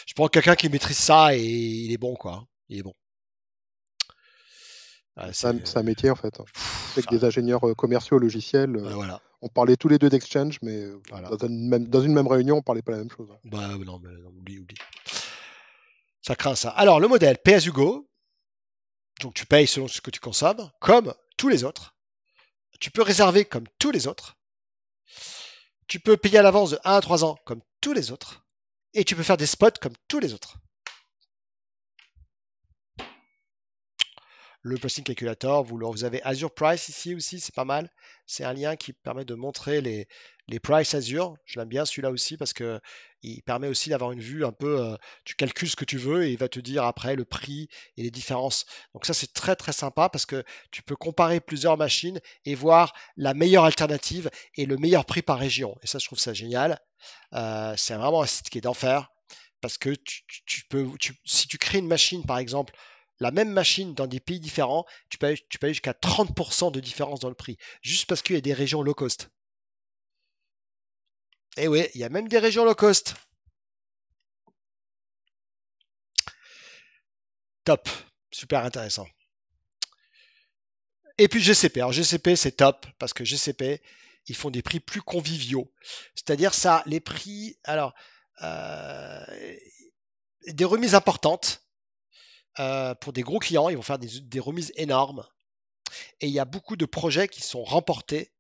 je prends quelqu'un qui maîtrise ça et il est bon, quoi. Il est bon. Ouais, C'est un métier en fait. Avec des ingénieurs commerciaux logiciels, voilà. on parlait tous les deux d'Exchange, mais Voilà. dans une même réunion, on parlait pas la même chose. Bah non, oublie. Ça craint ça. Alors, le modèle Pay as you go. Donc, tu payes selon ce que tu consommes, comme tous les autres. Tu peux réserver comme tous les autres. Tu peux payer à l'avance de 1 à 3 ans, comme tous les autres. Et tu peux faire des spots comme tous les autres. Le pricing calculator, vous avez Azure Price ici aussi, c'est pas mal. C'est un lien qui permet de montrer les price Azure. Je l'aime bien celui-là aussi parce que il permet aussi d'avoir une vue un peu, tu calcules ce que tu veux et il va te dire après le prix et les différences. Donc ça c'est très très sympa parce que tu peux comparer plusieurs machines et voir la meilleure alternative et le meilleur prix par région. Et ça je trouve ça génial. C'est vraiment un site qui est d'enfer parce que si tu crées une machine par exemple la même machine dans des pays différents, tu peux aller jusqu'à 30% de différence dans le prix, juste parce qu'il y a des régions low cost. Et oui, il y a même des régions low cost. Top, super intéressant. Et puis GCP. Alors GCP, c'est top, parce que GCP, ils font des prix plus conviviaux. C'est-à-dire ça, les prix, alors, des remises importantes. Pour des gros clients, ils vont faire des remises énormes. Et il y a beaucoup de projets qui sont remportés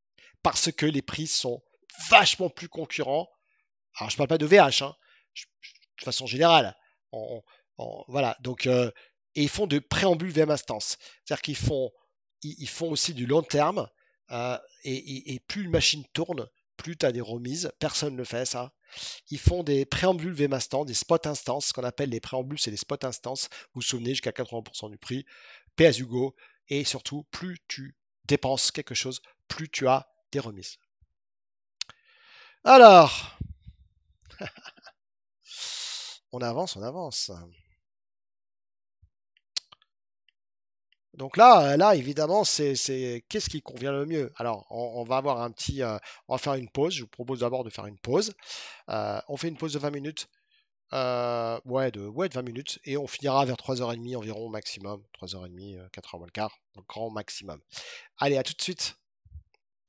parce que les prix sont vachement plus concurrents. Alors, je ne parle pas de VH, hein, de façon générale. Voilà. Donc, et ils font de préambules VM instance. C'est-à-dire ils font aussi du long terme. Et plus une machine tourne, plus tu as des remises. Personne ne le fait, ça. Ils font des préambules VM instance, des spot instances. Ce qu'on appelle les préambules, c'est des spot instances. Vous vous souvenez, jusqu'à 80% du prix. Pay as you go. Et surtout, plus tu dépenses quelque chose, plus tu as des remises. Alors, on avance. Donc là évidemment, c'est qu'est-ce qui convient le mieux. Alors, on va avoir on va faire une pause. Je vous propose d'abord de faire une pause. On fait une pause de 20 minutes. De 20 minutes. Et on finira vers 3h30 environ maximum. 3h30, 4h moins le quart. Donc grand maximum. Allez, à tout de suite.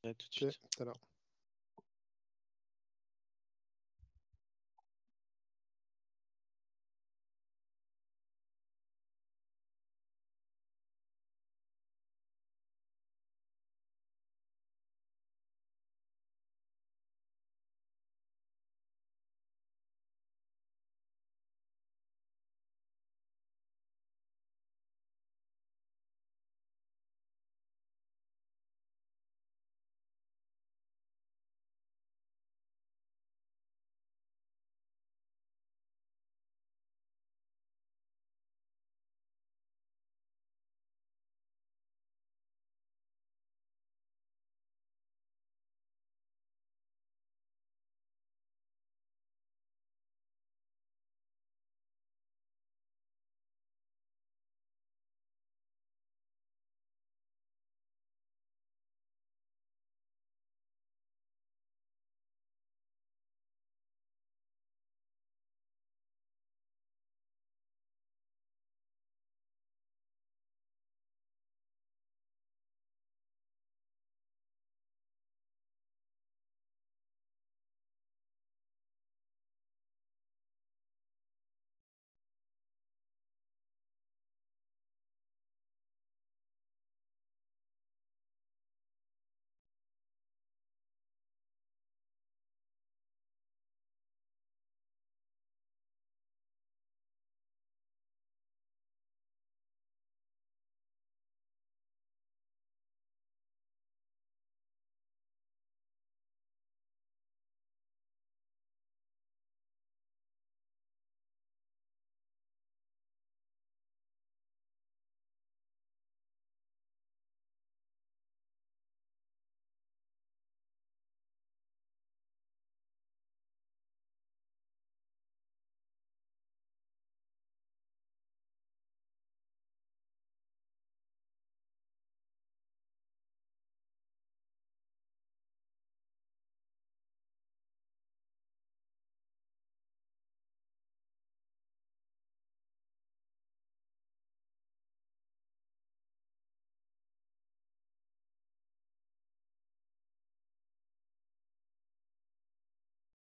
À tout de suite. Alors.